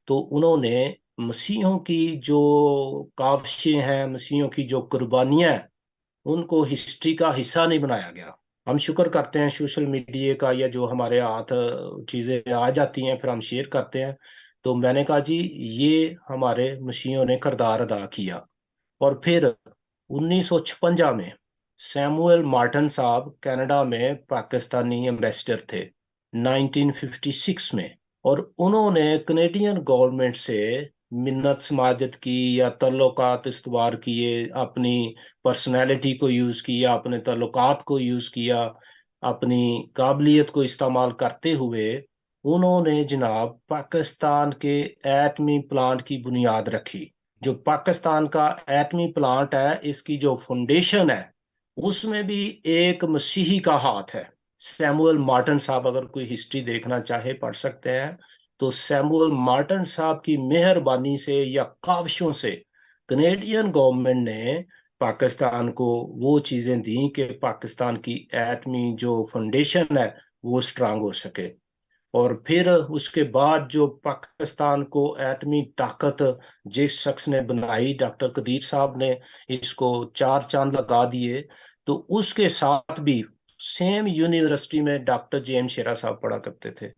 तो उन्होंने मसीहों की जो काविशें हैं, मसीहों की जो कुर्बानियां हैं, उनको हिस्ट्री का हिस्सा नहीं बनाया गया। हम शुक्र करते हैं सोशल मीडिया का, या जो हमारे हाथ चीजें आ जाती हैं फिर हम शेयर करते हैं। तो मैंने कहा जी ये हमारे मसीहियों ने किरदार अदा किया। और फिर 1956 में सैमुअल मार्टन साहब कनाडा में पाकिस्तानी एम्बेसडर थे, 1956 में। और उन्होंने कनेडियन गवर्नमेंट से मिन्नत समाजत की या तल्लुकात इस्तवार किए, अपनी पर्सनैलिटी को यूज किया, अपने तल्लुकात को यूज किया, अपनी काबिलियत को इस्तेमाल करते हुए उन्होंने जनाब पाकिस्तान के एटमी प्लांट की बुनियाद रखी। जो पाकिस्तान का एटमी प्लांट है, इसकी जो फाउंडेशन है, उसमें भी एक मसीही का हाथ है। सैमुअल मार्टन साहब, अगर कोई हिस्ट्री देखना चाहे पढ़ सकते हैं। तो सैमुअल मार्टन साहब की मेहरबानी से या काविशों से कनेडियन गवर्नमेंट ने पाकिस्तान को वो चीजें दी कि पाकिस्तान की एटमी जो फाउंडेशन है वो स्ट्रांग हो सके। और फिर उसके बाद जो पाकिस्तान को एटमी ताकत जिस शख्स ने बनाई, डॉक्टर कदीर साहब ने इसको चार चांद लगा दिए। तो उसके साथ भी सेम यूनिवर्सिटी में डॉक्टर जेम्स शेरा साहब पढ़ा करते थे।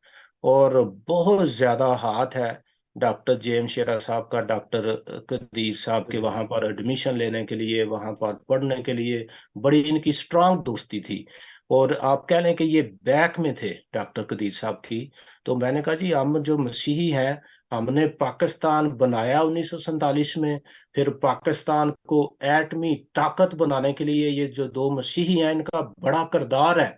और बहुत ज्यादा हाथ है डॉक्टर जेम्स शेरा साहब का डॉक्टर कदीर साहब के वहां पर एडमिशन लेने के लिए, वहां पर पढ़ने के लिए बड़ी इनकी स्ट्रांग दोस्ती थी। और आप कह लें कि ये बैक में थे डॉक्टर कदीर साहब की। तो मैंने कहा जी हम जो मसीही हैं, हमने पाकिस्तान बनाया 1947 में, फिर पाकिस्तान को एटमी ताकत बनाने के लिए ये जो दो मसीही हैं इनका बड़ा किरदार है।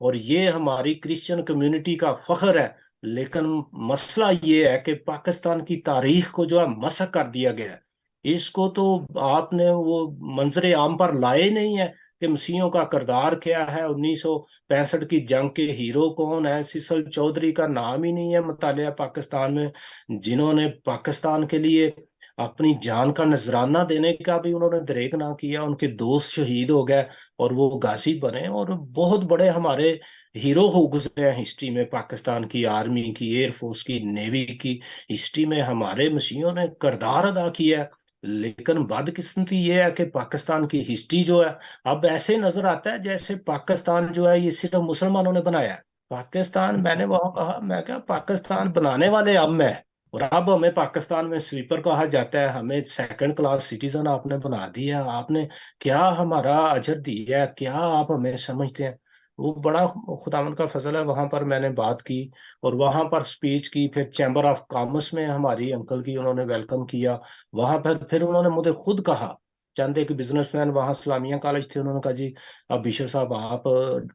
और ये हमारी क्रिश्चियन कम्युनिटी का फख्र है। लेकिन मसला ये है कि पाकिस्तान की तारीख को जो है मसक कर दिया गया है। इसको तो आपने वो मंजरे आम पर लाए ही नहीं है कि मसीहों का किरदार क्या है, 1965 की जंग के हीरो कौन है। सिसल चौधरी का नाम ही नहीं है मुतालिया पाकिस्तान में, जिन्होंने पाकिस्तान के लिए अपनी जान का नजराना देने का भी उन्होंने दरेक ना किया। उनके दोस्त शहीद हो गए और वो गाजी बने, और बहुत बड़े हमारे हीरो हो गुजरे हैं हिस्ट्री में। पाकिस्तान की आर्मी की, एयरफोर्स की, नेवी की हिस्ट्री में हमारे मसीहों ने किरदार अदा किया है। लेकिन बदकिस्मती ये है कि पाकिस्तान की हिस्ट्री जो है अब ऐसे नजर आता है जैसे पाकिस्तान जो है ये सिर्फ मुसलमानों ने बनाया है। पाकिस्तान, मैंने वहां कहा, मैं क्या, पाकिस्तान बनाने वाले अब मैं, और अब हमें पाकिस्तान में स्वीपर कहा जाता है, हमें सेकंड क्लास सिटीजन आपने बना दिया। आपने क्या हमारा अजर दिया है, क्या आप हमें समझते हैं? वो बड़ा खुदावंद का फजल है। वहां पर मैंने बात की और वहां पर स्पीच की। फिर चैम्बर ऑफ कॉमर्स में हमारी अंकल की उन्होंने वेलकम किया। वहां पर फिर उन्होंने मुझे खुद कहा, चंद एक बिजनेसमैन वहाँ इस्लामिया कॉलेज थे, उन्होंने कहा जी अब बिशर साहब आप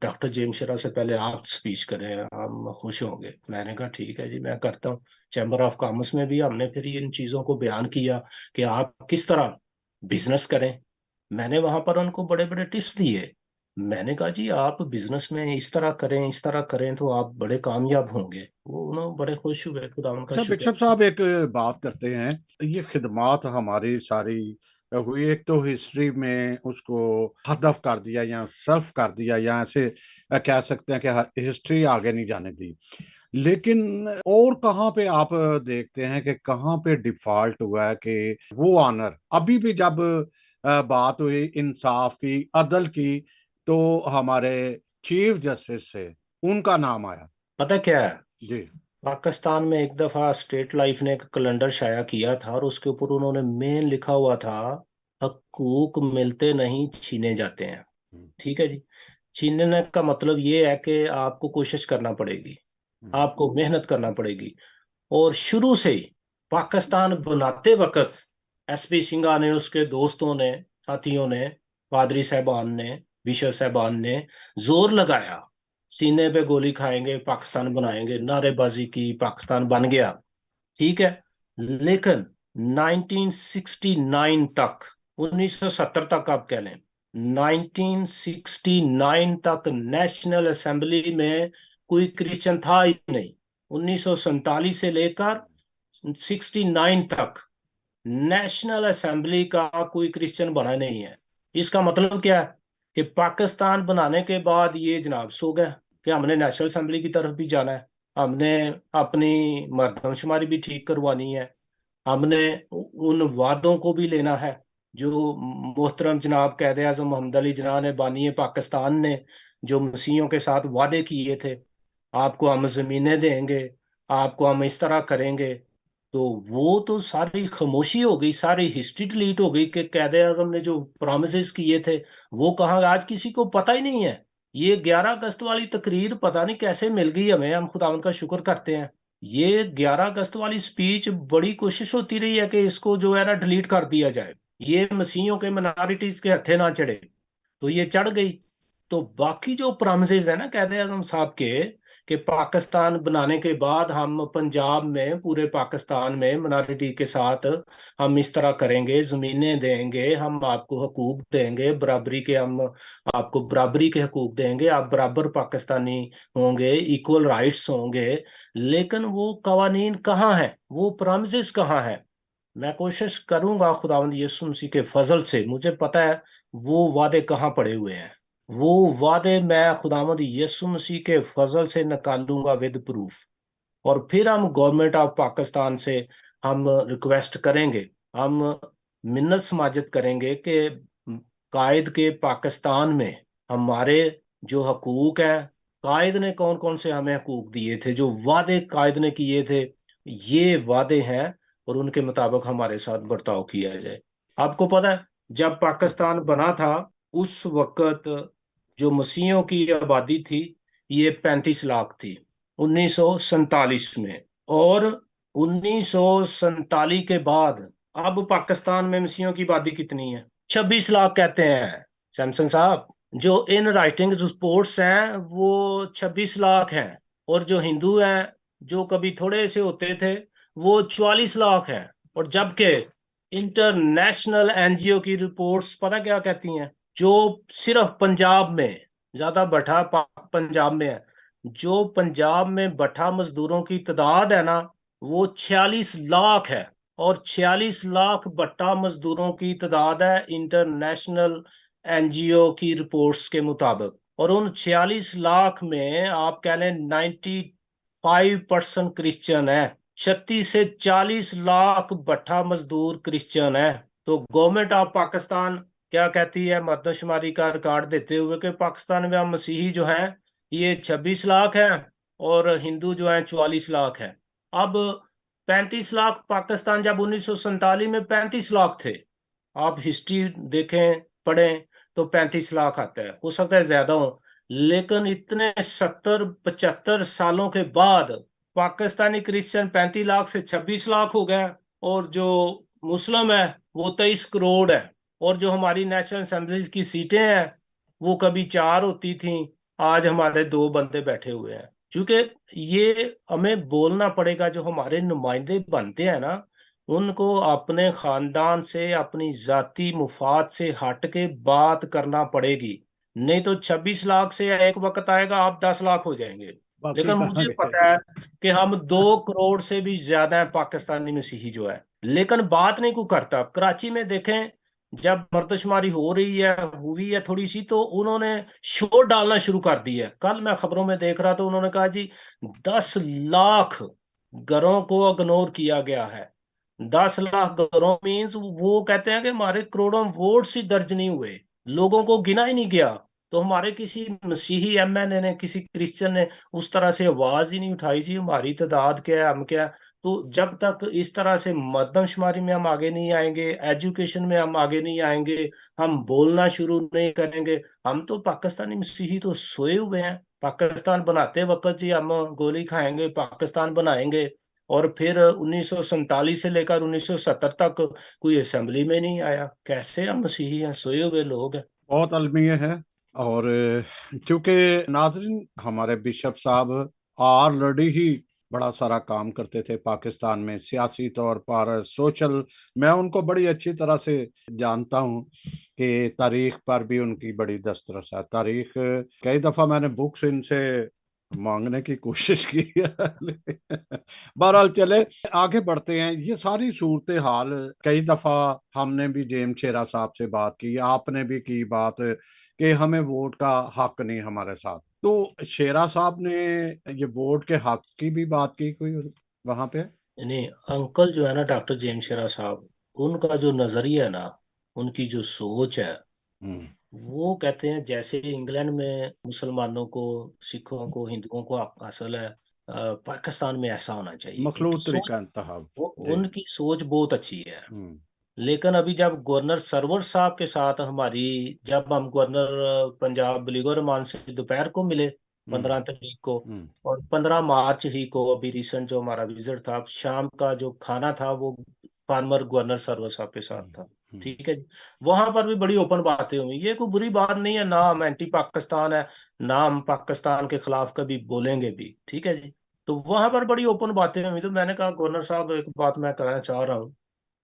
डॉक्टर जेम्स शेरा से पहले आप स्पीच करें, हम खुश होंगे। मैंने कहा ठीक है जी, मैं करता हूँ। चैम्बर ऑफ कॉमर्स में भी हमने फिर इन चीज़ों को बयान किया कि आप किस तरह बिजनेस करें। मैंने वहां पर उनको बड़े बड़े टिप्स दिए। मैंने कहा जी आप बिजनेस में इस तरह करें, इस तरह करें तो आप बड़े कामयाब होंगे। वो उन्होंने बड़े खुश हुए, खुदा उनका अच्छा शुक्र। बिशप साहब, एक बात करते हैं। ये खिदमात हमारी सारी हुई, एक तो हिस्ट्री में उसको हदफ कर दिया या सर्फ कर दिया, या ऐसे कह सकते हैं कि हिस्ट्री आगे नहीं जाने दी। लेकिन और कहाँ पे आप देखते हैं कि कहाँ पे डिफॉल्ट हुआ है कि वो ऑनर अभी भी जब बात हुई इंसाफ की, अदल की, तो हमारे चीफ जस्टिस से उनका नाम आया। पता क्या है, जी। पाकिस्तान में एक दफा स्टेट लाइफ ने एक कैलेंडर शाया किया था और उसके ऊपर उन्होंने मेन लिखा हुआ था, हकूक मिलते नहीं छीने जाते हैं। हम्म, ठीक है जी। छीनने का मतलब ये है कि आपको कोशिश करना पड़ेगी, हम्म, आपको मेहनत करना पड़ेगी। और शुरू से ही पाकिस्तान बनाते वक्त एसपी सिंघा ने, उसके दोस्तों ने, साथियों ने, पादरी साहबान ने, बिशप साहबान ने जोर लगाया, सीने पे गोली खाएंगे, पाकिस्तान बनाएंगे, नारेबाजी की, पाकिस्तान बन गया। ठीक है। लेकिन 1969 तक, 1970 तक आप कह लें, 1969 तक नेशनल असेंबली में कोई क्रिश्चियन था ही नहीं। 1947 से लेकर 69 तक नेशनल असेंबली का कोई क्रिश्चियन बना नहीं है। इसका मतलब क्या है कि पाकिस्तान बनाने के बाद ये जनाब सो गया कि हमने नेशनल असेंबली की तरफ भी जाना है, हमने अपनी मर्दमशुमारी भी ठीक करवानी है, हमने उन वादों को भी लेना है जो मोहतरम जनाब कायदे आजम मोहम्मद अली जिन्ना ने, बानी पाकिस्तान ने, जो मसीहों के साथ वादे किए थे, आपको हम जमीनें देंगे, आपको हम इस तरह करेंगे। तो वो तो सारी खामोशी हो गई, सारी हिस्ट्री डिलीट हो गई कि कायदे आजम ने जो प्रॉमिसेस किए थे वो कहाँ, आज किसी को पता ही नहीं है। ये 11 अगस्त वाली तकरीर पता नहीं कैसे मिल गई हमें, हम खुदावंद का शुक्र करते हैं। ये 11 अगस्त वाली स्पीच बड़ी कोशिश होती रही है कि इसको जो है ना डिलीट कर दिया जाए, ये मसीहियों के मिनॉरिटीज के हथे ना चढ़े, तो ये चढ़ गई। तो बाकी जो प्रॉमिसेस है ना कायदे आजम साहब के, कि पाकिस्तान बनाने के बाद हम पंजाब में, पूरे पाकिस्तान में मिनॉरिटी के साथ हम इस तरह करेंगे, जमीनें देंगे, हम आपको हकूक देंगे बराबरी के, हम आपको बराबरी के हकूक देंगे, आप बराबर पाकिस्तानी होंगे, इक्वल राइट्स होंगे। लेकिन वो कवानीन कहाँ है, वो प्रॉमिसेस कहाँ है? मैं कोशिश करूंगा खुदावंद यीशु मसीह के फजल से, मुझे पता है वो वादे कहाँ पड़े हुए हैं। वो वादे मैं खुदावंद यीशु मसीह के फजल से निकालूंगा विद प्रूफ। और फिर हम गवर्नमेंट ऑफ पाकिस्तान से हम रिक्वेस्ट करेंगे, हम मिन्नत समाजत करेंगे कि कायद के पाकिस्तान में हमारे जो हकूक हैं, कायद ने कौन कौन से हमें हकूक दिए थे, जो वादे कायद ने किए थे, ये वादे हैं, और उनके मुताबिक हमारे साथ बर्ताव किया जाए। आपको पता है जब पाकिस्तान बना था उस वक्त जो मसीहियों की आबादी थी ये 35 लाख थी, 1947 में। और 1947 के बाद अब पाकिस्तान में मसीहियों की आबादी कितनी है? 26 लाख कहते हैं सैमसन साहब। जो इन राइटिंग रिपोर्ट्स हैं वो 26 लाख हैं, और जो हिंदू हैं जो कभी थोड़े से होते थे वो 44 लाख हैं। और जबकि इंटरनेशनल एनजीओ की रिपोर्ट्स पता क्या कहती हैं, जो सिर्फ पंजाब में, ज्यादा भट्ठा पंजाब में है, जो पंजाब में भट्ठा मजदूरों की तादाद है ना वो 46 लाख है। और 46 लाख भट्टा मजदूरों की तादाद है इंटरनेशनल एनजीओ की रिपोर्ट्स के मुताबिक। और उन 46 लाख में आप कह लें 95% क्रिश्चियन है। 36 से 40 लाख भट्ठा मजदूर क्रिश्चियन है। तो गवर्नमेंट ऑफ पाकिस्तान क्या कहती है मरदमशुमारी का रिकॉर्ड देते हुए कि पाकिस्तान में हम मसीही जो हैं ये 26 लाख हैं, और हिंदू जो हैं 44 लाख हैं। अब 35 लाख पाकिस्तान जब 1947 में 35 लाख थे, आप हिस्ट्री देखें पढ़ें तो 35 लाख आता है, हो सकता है ज्यादा हो। लेकिन इतने 70-75 सालों के बाद पाकिस्तानी क्रिश्चियन 35 लाख से 26 लाख हो गया, और जो मुस्लिम है वो 23 करोड़ है। और जो हमारी नेशनल असेंबली की सीटें हैं वो कभी 4 होती थी, आज हमारे 2 बंदे बैठे हुए हैं। क्योंकि ये हमें बोलना पड़ेगा, जो हमारे नुमाइंदे बनते हैं ना उनको अपने खानदान से अपनी जाति मुफाद से हट के बात करना पड़ेगी। नहीं तो 26 लाख से एक वक्त आएगा आप 10 लाख हो जाएंगे। बाकी लेकिन मुझे कहांगे। पता है कि हम 2 करोड़ से भी ज्यादा हैं पाकिस्तानी मसीही जो है, लेकिन बात नहीं को करता। कराची में देखें, जब मर्दशुमारी हो रही है, हुई है थोड़ी सी, तो उन्होंने शोर डालना शुरू कर दिया है। कल मैं खबरों में देख रहा था, उन्होंने कहा जी 10 लाख घरों को इग्नोर किया गया है। 10 लाख घरों मीन्स वो कहते हैं कि हमारे करोड़ों वोट्स ही दर्ज नहीं हुए, लोगों को गिना ही नहीं गया। तो हमारे किसी मसीही एमएनए ने, किसी क्रिश्चियन ने उस तरह से आवाज ही नहीं उठाई जी हमारी तादाद क्या है, हम क्या है। तो जब तक इस तरह से मर्दमशुमारी में हम आगे नहीं आएंगे, एजुकेशन में हम आगे नहीं आएंगे, हम बोलना शुरू नहीं करेंगे, हम तो पाकिस्तानी मसीही तो सोए हुए हैं। पाकिस्तान बनाते वक्त जी हम गोली खाएंगे, पाकिस्तान बनाएंगे, और फिर 1947 से लेकर 1970 तक कोई असेंबली में नहीं आया। कैसे हम मसीही हैं, सोए हुए लोग हैं। बहुत अलमिया है। और चूंकि नाजरीन हमारे बिशप साहब ऑलरेडी ही बड़ा सारा काम करते थे पाकिस्तान में सियासी तौर पर, सोशल, मैं उनको बड़ी अच्छी तरह से जानता हूँ कि तारीख पर भी उनकी बड़ी दस्तरस है। तारीख कई दफ़ा मैंने बुक्स इनसे मांगने की कोशिश की है। बहरहाल चले आगे बढ़ते हैं। ये सारी सूरत हाल कई दफा हमने भी जेम शेरा साहब से बात की, आपने भी की बात कि हमें वोट का हक नहीं हमारे साथ। तो शेरा साहब ने ये वोट के हक की भी बात की कोई वहां पे? नहीं, अंकल जो है ना डॉक्टर जेम्स शेरा साहब, उनका जो नजरिया है ना, उनकी जो सोच है, हम्म। वो कहते हैं जैसे इंग्लैंड में मुसलमानों को, सिखों को, हिंदुओं को हक हासिल है, पाकिस्तान में ऐसा होना चाहिए। उनकी मखलूत सोच, तरीका इंतखाब। जी। उनकी सोच बहुत अच्छी है। हम्म। लेकिन अभी जब गवर्नर सरवर साहब के साथ हमारी, जब हम गवर्नर पंजाब बलीगो रहमान से दोपहर को मिले हम्म। 15 तारीख को, हम्म। और 15 मार्च ही को अभी रिसेंट जो हमारा विजिट था, शाम का जो खाना था वो फार्मर गवर्नर सरवर साहब के साथ हम्म। था। हम्म। ठीक है जी। वहां पर भी बड़ी ओपन बातें हुई, ये कोई बुरी बात नहीं है, ना हम एंटी पाकिस्तान है, ना हम पाकिस्तान के खिलाफ कभी बोलेंगे भी। ठीक है जी। तो वहां पर बड़ी ओपन बातें हुई, तो मैंने कहा गवर्नर साहब एक बात मैं कहना चाह रहा हूँ,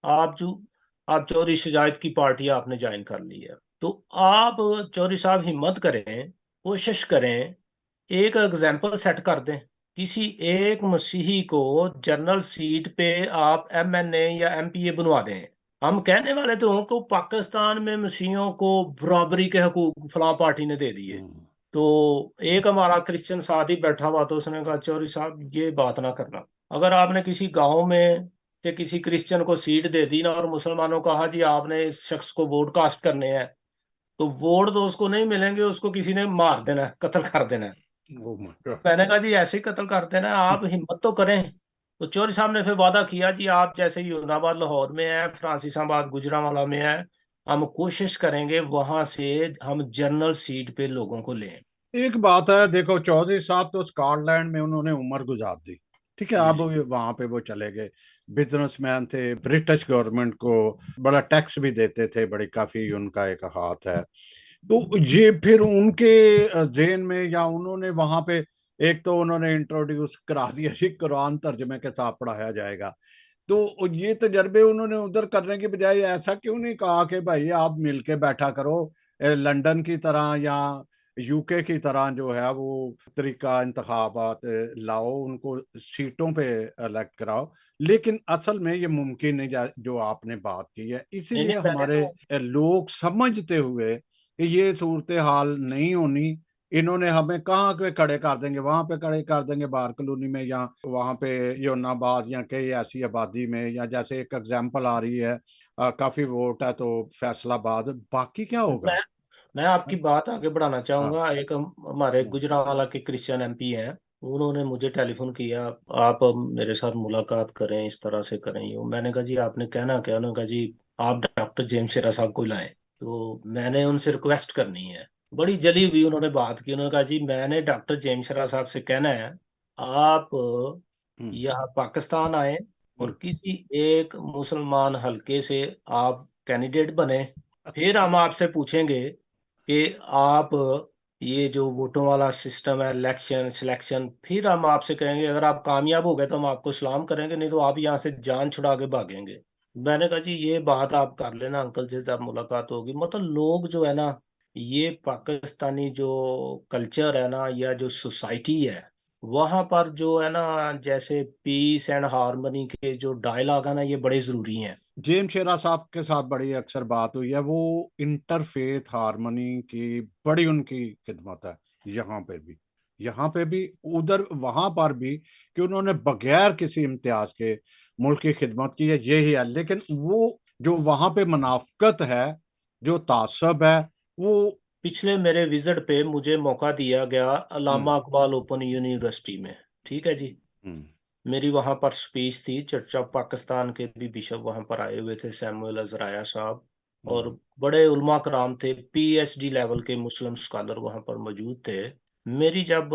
आप जो, आप चौधरी शुजात की पार्टी आपने ज्वाइन कर ली है, तो आप चौधरी साहब हिम्मत करें, कोशिश करें, एक एग्जाम्पल सेट कर दें। किसी एक मसीही को जनरल सीट पे आप एमएनए या एमपीए बनवा दें। हम कहने वाले तो हों को पाकिस्तान में मसीहियों को बराबरी के हकूक फलां पार्टी ने दे दिए। हम्म। तो एक हमारा क्रिश्चियन साथ ही बैठा हुआ, तो उसने कहा चौधरी साहब ये बात ना करना। अगर आपने किसी गांव में से किसी क्रिश्चियन को सीट दे दी ना, और मुसलमानों को कहा जी आपने इस शख्स को वोट कास्ट करने हैं, तो वोट तो उसको नहीं मिलेंगे, उसको किसी ने मार देना है, कत्ल कर देना है। Oh my God. मैंने कहा जी ऐसे ही कत्ल कर देना है, आप हिम्मत तो करें। तो चौधरी साहब ने फिर वादा किया जी आप जैसे यूनाबाद लाहौर में है, फ्रांसिसाबाद गुजरांवाला में है, हम कोशिश करेंगे वहां से हम जनरल सीट पे लोगों को लें। एक बात है, देखो चौधरी साहब तो स्कॉटलैंड में उन्होंने उम्र गुजार दी, ठीक है, जी अब जी। वहां पे वो चले गए, बिजनेसमैन थे, ब्रिटिश गवर्नमेंट को बड़ा टैक्स भी देते थे, बड़ी काफी उनका एक हाथ है। तो ये फिर उनके ज़हन में, या उन्होंने वहां पे, एक तो उन्होंने इंट्रोड्यूस करा दिया कि कुरान तर्जमे के साथ पढ़ाया जाएगा, तो ये तजर्बे उन्होंने उधर करने की बजाय ऐसा क्यों नहीं कहा कि भाई आप मिलके बैठा करो, लंदन की तरह या यूके की तरह जो है वो तरीका इंतखाबात लाओ, उनको सीटों पे इलेक्ट कराओ। लेकिन असल में ये मुमकिन नहीं, जो आपने बात की है, नहीं इसीलिए नहीं, मैंने हमारे तो लोग समझते हुए कि ये सूरत हाल नहीं होनी, इन्होंने हमें कहाँ पे खड़े कर देंगे, वहां पे खड़े कर देंगे बार कॉलोनी में, या वहां पे योनाबाद या कई ऐसी आबादी में, या जैसे एक एग्जांपल आ रही है, काफी वोट है तो फैसलाबाद, बाकी क्या मैं होगा? मैं आपकी बात आगे बढ़ाना हाँ। चाहूंगा। एक हमारे हम्म। गुजरांवाला के क्रिश्चियन एमपी हैं, उन्होंने मुझे टेलीफोन किया, आप मेरे साथ मुलाकात करें, इस तरह से करें। यूँ मैंने कहा जी आपने कहना क्या? उन्होंने कहा जी आप डॉक्टर जेम्स शेरा साहब को लाएं। तो मैंने उनसे रिक्वेस्ट करनी है, बड़ी जली हुई उन्होंने बात की। उन्होंने कहा जी मैंने डॉक्टर जेम्स शेरा साहब से कहना है आप हम्म। यहाँ पाकिस्तान आए हम्म। और किसी एक मुसलमान हलके से आप कैंडिडेट बने, फिर हम आपसे पूछेंगे कि आप ये जो वोटों वाला सिस्टम है, इलेक्शन सिलेक्शन, फिर हम आपसे कहेंगे अगर आप कामयाब हो गए तो हम आपको सलाम करेंगे, नहीं तो आप यहाँ से जान छुड़ा के भागेंगे। मैंने कहा जी ये बात आप कर लेना अंकल जी, जब मुलाकात होगी। मतलब लोग जो है ना, ये पाकिस्तानी जो कल्चर है ना, या जो सोसाइटी है, वहां पर जो है ना, जैसे पीस एंड हार्मनी के जो डायलॉग है ना, ये बड़े जरूरी हैं। जेम्स शेरा साहब के साथ बड़ी अक्सर बात हुई है, वो इंटरफेथ हारमोनी की बड़ी उनकी खिदमत है, यहाँ पे भी, यहाँ पे भी, उधर वहां पर भी, कि उन्होंने बगैर किसी इम्तियाज के मुल्क की खिदमत की है, यही है। लेकिन वो जो वहां पे मुनाफकत है, जो तासब है, वो। पिछले मेरे विजिट पे मुझे मौका दिया गया हम्म। अल्लामा इकबाल ओपन यूनिवर्सिटी में, ठीक है जी। हम्म। मेरी वहां पर स्पीच थी, चर्च ऑफ पाकिस्तान के भी बिशप वहां पर आए हुए थे, सैमुअल अजराया साहब, और हम्म। बड़े उलमा कराम थे, पीएचडी लेवल के मुस्लिम स्कॉलर वहां पर मौजूद थे। मेरी जब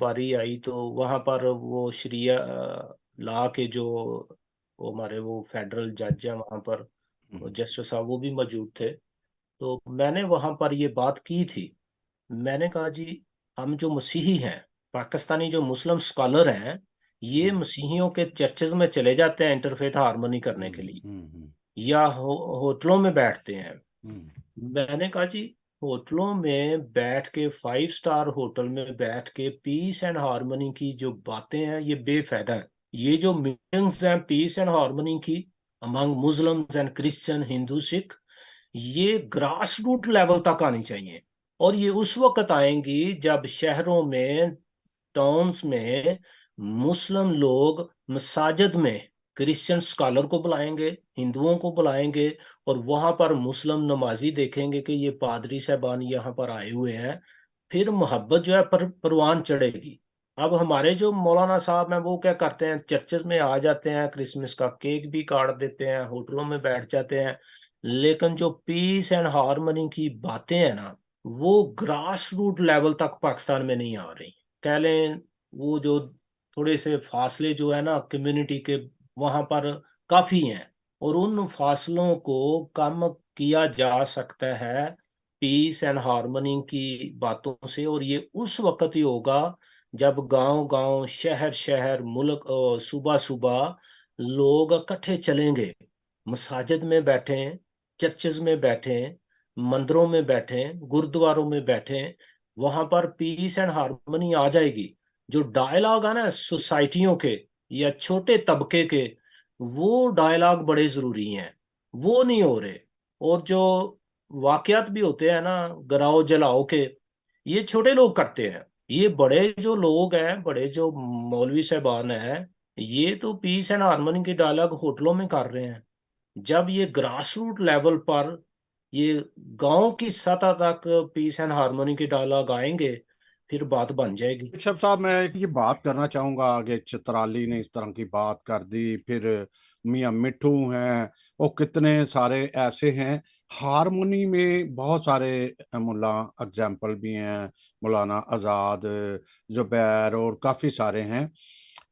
बारी आई तो वहां पर वो शरिया लॉ के जो वो हमारे वो फेडरल जज हैं वहां पर, हम्म। जस्टिस साहब, वो भी मौजूद थे। तो मैंने वहां पर ये बात की थी। मैंने कहा जी हम जो मसीही हैं, पाकिस्तानी जो मुस्लिम स्कॉलर हैं, ये हम्म। मसीहियों के चर्चेज में चले जाते हैं इंटरफेथ हार्मनी करने के हम्म। लिए, हम्म। या होटलों में बैठते हैं। हम्म। मैंने कहा जी होटलों में बैठ के, 5 स्टार होटल में बैठ के पीस एंड हार्मनी की जो बातें हैं ये बेफायदा है। ये जो मीटिंग्स हैं पीस एंड हार्मनी की among Muslims and Christian, Hindu, Sikh, ये ग्रास रूट लेवल तक आनी चाहिए। और ये उस वक्त आएंगी जब शहरों में, टाउन्स में मुस्लिम लोग मसाजिद में क्रिश्चियन स्कॉलर को बुलाएंगे, हिंदुओं को बुलाएंगे, और वहां पर मुस्लिम नमाजी देखेंगे कि ये पादरी साहबान यहाँ पर आए हुए हैं। फिर मोहब्बत जो है परवान चढ़ेगी। अब हमारे जो मौलाना साहब हैं वो क्या करते हैं, चर्चेज में आ जाते हैं, क्रिसमस का केक भी काट देते हैं, होटलों में बैठ जाते हैं, लेकिन जो पीस एंड हार्मनी की बातें हैं ना, वो ग्रास रूट लेवल तक पाकिस्तान में नहीं आ रही। कह लें वो जो थोड़े से फासले जो है ना कम्युनिटी के, वहां पर काफी हैं, और उन फासलों को कम किया जा सकता है पीस एंड हार्मनी की बातों से। और ये उस वक्त ही होगा जब गांव गांव, शहर शहर, मुल्क, सुबह सुबह लोग इकट्ठे चलेंगे, मसाजिद में बैठें, चर्चेज में बैठें, मंदिरों में बैठें, गुरुद्वारों में बैठें, वहां पर पीस एंड हार्मनी आ जाएगी। जो डायलॉग है ना सोसाइटियों के या छोटे तबके के, वो डायलॉग बड़े जरूरी हैं, वो नहीं हो रहे। और जो वाकयात भी होते हैं ना गिराओ जलाओ के, ये छोटे लोग करते हैं। ये बड़े जो लोग हैं, बड़े जो मौलवी साहबान हैं, ये तो पीस एंड हार्मनी के डायलॉग होटलों में कर रहे हैं। जब ये ग्रास रूट लेवल पर, ये गांव की सतह तक पीस एंड हार्मनी के डायलॉग आएंगे, फिर बात बन जाएगी। ऋषभ साहब, मैं एक ये बात करना चाहूंगा, आगे चित्राली ने इस तरह की बात कर दी, फिर मियां मिट्ठू हैं, और कितने सारे ऐसे हैं। हारमोनी में बहुत सारे मुल्ला एग्जाम्पल भी हैं, मौलाना आज़ाद, जुबैर, और काफ़ी सारे हैं।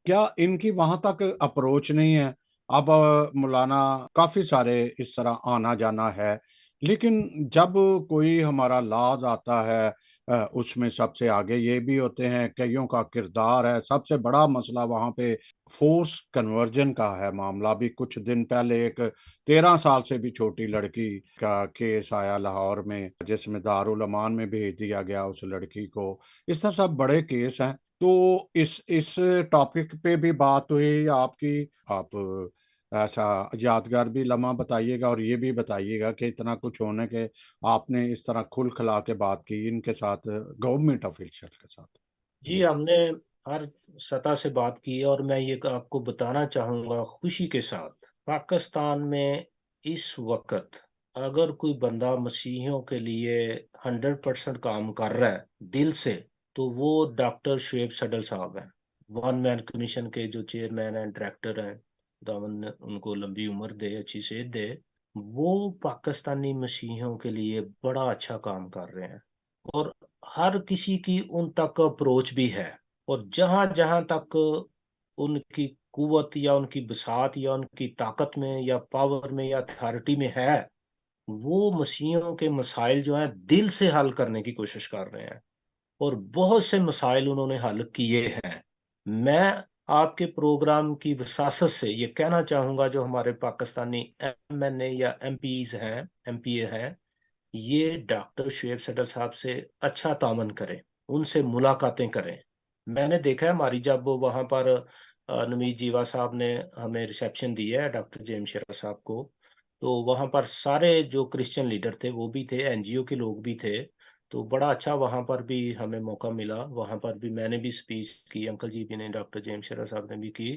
क्या इनकी वहां तक अप्रोच नहीं है? अब मौलाना काफ़ी सारे इस तरह आना जाना है, लेकिन जब कोई हमारा लाज आता है, उसमें सबसे आगे ये भी होते हैं, कईयों का किरदार है। सबसे बड़ा मसला वहाँ पे फोर्स कन्वर्जन का है। मामला भी कुछ दिन पहले एक 13 साल से भी छोटी लड़की का केस आया लाहौर में, जिसमें दारुल अमान में भेज दिया गया उस लड़की को। इस तरह सब बड़े केस हैं। तो इस टॉपिक पे भी बात हुई आपकी। आप ऐसा यादगार भी लम्हा बताइएगा, और ये भी बताइएगा कि इतना कुछ होने के आपने इस तरह खुल खला के बात की इनके साथ, गवर्नमेंट ऑफिशियल के साथ। जी, हमने हर सतह से बात की है, और मैं ये आपको बताना चाहूंगा खुशी के साथ, पाकिस्तान में इस वक्त अगर कोई बंदा मसीहियों के लिए 100% काम कर रहा है दिल से, तो वो डॉक्टर शुएब सडल साहब हैं। वन मैन कमीशन के जो चेयरमैन हैं, डायरेक्टर हैं, खुदावंद ने उनको लंबी उम्र दे, अच्छी सेहत दे। वो पाकिस्तानी मसीहियों के लिए बड़ा अच्छा काम कर रहे हैं, और हर किसी की उन तक अप्रोच भी है। और जहां जहां तक उनकी कुवत या उनकी बसात या उनकी ताकत में या पावर में या अथॉरिटी में है, वो मसीहियों के मसाइल जो हैं दिल से हल करने की कोशिश कर रहे हैं। और बहुत से मसाइल उन्होंने हल किए हैं। मैं आपके प्रोग्राम की वसासत से ये कहना चाहूंगा, जो हमारे पाकिस्तानी एमएनए या एमपीज हैं, एमपीए हैं, ये डॉक्टर शुएब सडल साहब से अच्छा तामन करें, उनसे मुलाकातें करें। मैंने देखा है, हमारी जब वहाँ पर नवीद जीवा साहब ने हमें रिसेप्शन दी है डॉक्टर जेम शेरा साहब को, तो वहाँ पर सारे जो क्रिश्चियन लीडर थे वो भी थे, एनजीओ के लोग भी थे। तो बड़ा अच्छा वहाँ पर भी हमें मौका मिला, वहाँ पर भी मैंने भी स्पीच की, अंकल जी भी ने, डॉक्टर जेम शेरा साहब ने भी की।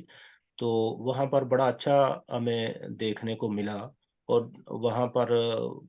तो वहाँ पर बड़ा अच्छा हमें देखने को मिला। और वहाँ पर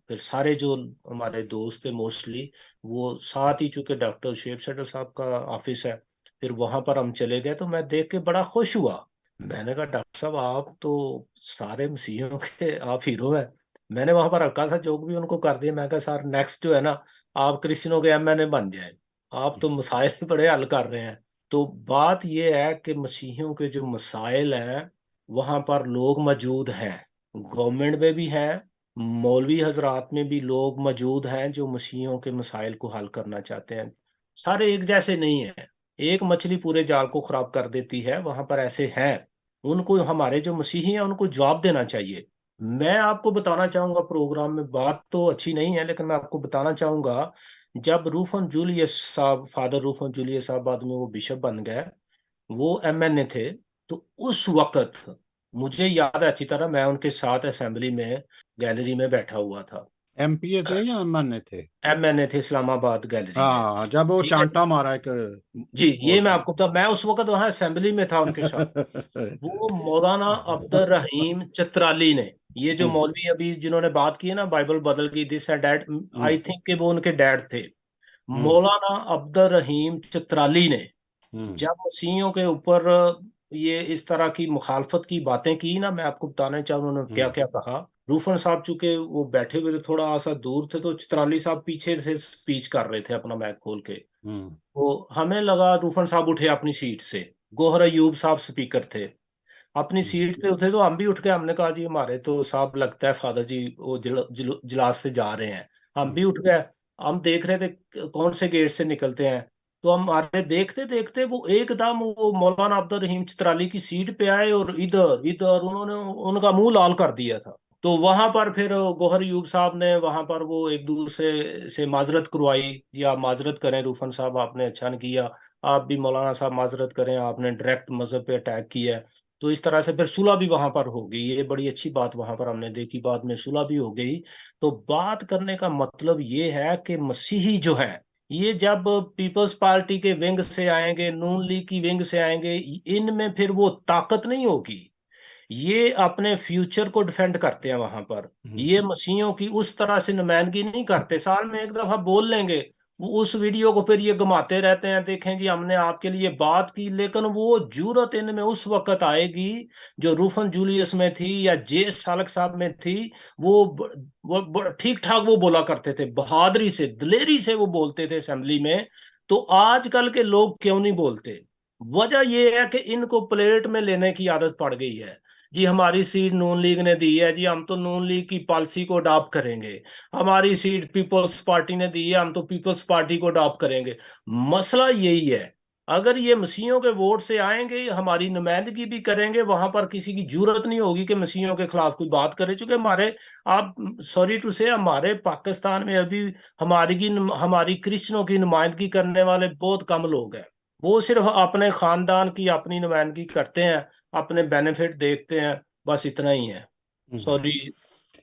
फिर सारे जो हमारे दोस्त थे मोस्टली, वो साथ ही, चूंकि डॉक्टर शेब सडर साहब का ऑफिस है, फिर वहाँ पर हम चले गए। तो मैं देख के बड़ा खुश हुआ। मैंने कहा डॉक्टर साहब, आप तो सारे मसीहियों के आप हीरो हैं। मैंने वहां पर हल्का सा जोक भी उनको कर दिया, मैं कहा सर नेक्स्ट जो है ना, आप क्रिश्चियनों के एमएनए बन जाए, आप तो मसाइल ही बड़े हल कर रहे हैं। तो बात यह है कि मसीहियों के जो मसाइल हैं, वहां पर लोग मौजूद हैं, गवर्नमेंट में भी हैं, मौलवी हजरात में भी लोग मौजूद हैं जो मसीहियों के मसाइल को हल करना चाहते हैं। सारे एक जैसे नहीं हैं, एक मछली पूरे जाल को खराब कर देती है, वहां पर ऐसे हैं। उनको, हमारे जो मसीही हैं, उनको जवाब देना चाहिए। मैं आपको बताना चाहूंगा, प्रोग्राम में बात तो अच्छी नहीं है, लेकिन मैं आपको बताना चाहूंगा, जब रूफन जूलियस साहब, फादर रूफन जूलियस साहब, बाद में वो बिशप बन गए, वो एमएनए थे, तो उस वक्त मुझे याद है अच्छी तरह, मैं उनके साथ असेंबली में गैलरी में बैठा हुआ था। एमपीए थे या एमएनए थे? एमएनए थे, इस्लामाबाद गैलरी में। हाँ, जब वो ठीक है जी। चांटा मारा एक जी, ये वो मैं आपको बता, मैं उस वक्त वहां असेंबली में था उनके साथ। वो मौलाना अब्दुल रहीम चित्राली ने, ये जो हम्म, मौलवी अभी जिन्होंने बात की है ना, बाइबल बदल गई, दिस है डैड, हम्म, आई थिंक कि वो उनके डैड थे। हम्म, मौलाना अब्दुल रहीम चित्राली ने हम्म, जब मसीहियों के ऊपर ये इस तरह की मुखालफत की बातें की ना, मैं आपको बताना चाहूँ उन्होंने क्या हम्म, क्या कहा। रूफन साहब चूंकि वो बैठे हुए थे, थोड़ा सा दूर थे, तो चित्राली साहब पीछे से स्पीच कर रहे थे अपना मैक खोल के। हम्म, तो हमें लगा रूफन साहब उठे अपनी सीट से, गोहर अयूब साहब स्पीकर थे, अपनी हम्म, सीट पे उठे, तो हम भी उठ के हमने कहा जी हमारे तो साहब लगता है फादर जी वो जिलास से जा रहे हैं। हम भी हम्म, उठ गए। हम देख रहे थे कौन से गेट से निकलते हैं। तो हमारे देखते देखते वो एकदम वो मौलाना अब्दुल रहीम चित्राली की सीट पे आए, और इधर इधर उन्होंने उनका मुंह लाल कर दिया था। तो वहां पर फिर गौहर यूब साहब ने वहां पर वो एक दूसरे से माजरत करवाई, या माजरत करें रूफन साहब, आपने अच्छा नहीं किया, आप भी मौलाना साहब माजरत करें, आपने डायरेक्ट मजहब पे अटैक किया है। तो इस तरह से फिर सुलह भी वहां पर हो गई, ये बड़ी अच्छी बात वहां पर हमने देखी, बाद में सुलह भी हो गई। तो बात करने का मतलब ये है कि मसीही जो है, ये जब पीपल्स पार्टी के विंग से आएंगे, नून लीग की विंग से आएंगे, इनमें फिर वो ताकत नहीं होगी। ये अपने फ्यूचर को डिफेंड करते हैं वहां पर। हम्म, ये मसीहियों की उस तरह से नुमाइंदगी नहीं करते, साल में एक दफा बोल लेंगे, वो उस वीडियो को फिर ये घुमाते रहते हैं, देखें जी हमने आपके लिए बात की। लेकिन वो जरूरत इनमें उस वक्त आएगी जो रूफन जूलियस में थी या जे सालक साहब में थी। वो ठीक ठाक वो बोला करते थे, बहादुरी से, दिलेरी से वो बोलते थे असेंबली में। तो आजकल के लोग क्यों नहीं बोलते? वजह यह है कि इनको प्लेट में लेने की आदत पड़ गई है। जी हमारी सीट नून लीग ने दी है, जी हम तो नून लीग की पॉलिसी को अडॉप्ट करेंगे। हमारी सीट पीपल्स पार्टी ने दी है, हम तो पीपल्स पार्टी को अडॉप्ट करेंगे। मसला यही है, अगर ये मसीहियों के वोट से आएंगे, हमारी नुमाइंदगी भी करेंगे, वहां पर किसी की जरूरत नहीं होगी कि मसीहियों के खिलाफ कोई बात करे, चूंकि हमारे, आप सॉरी टू से, हमारे पाकिस्तान में अभी हमारी क्रिश्चियनों की नुमाइंदगी करने वाले बहुत कम लोग हैं। वो सिर्फ अपने खानदान की अपनी नुमाइंदगी करते हैं, अपने बेनिफिट देखते हैं, बस इतना ही है। हम्म। सॉरी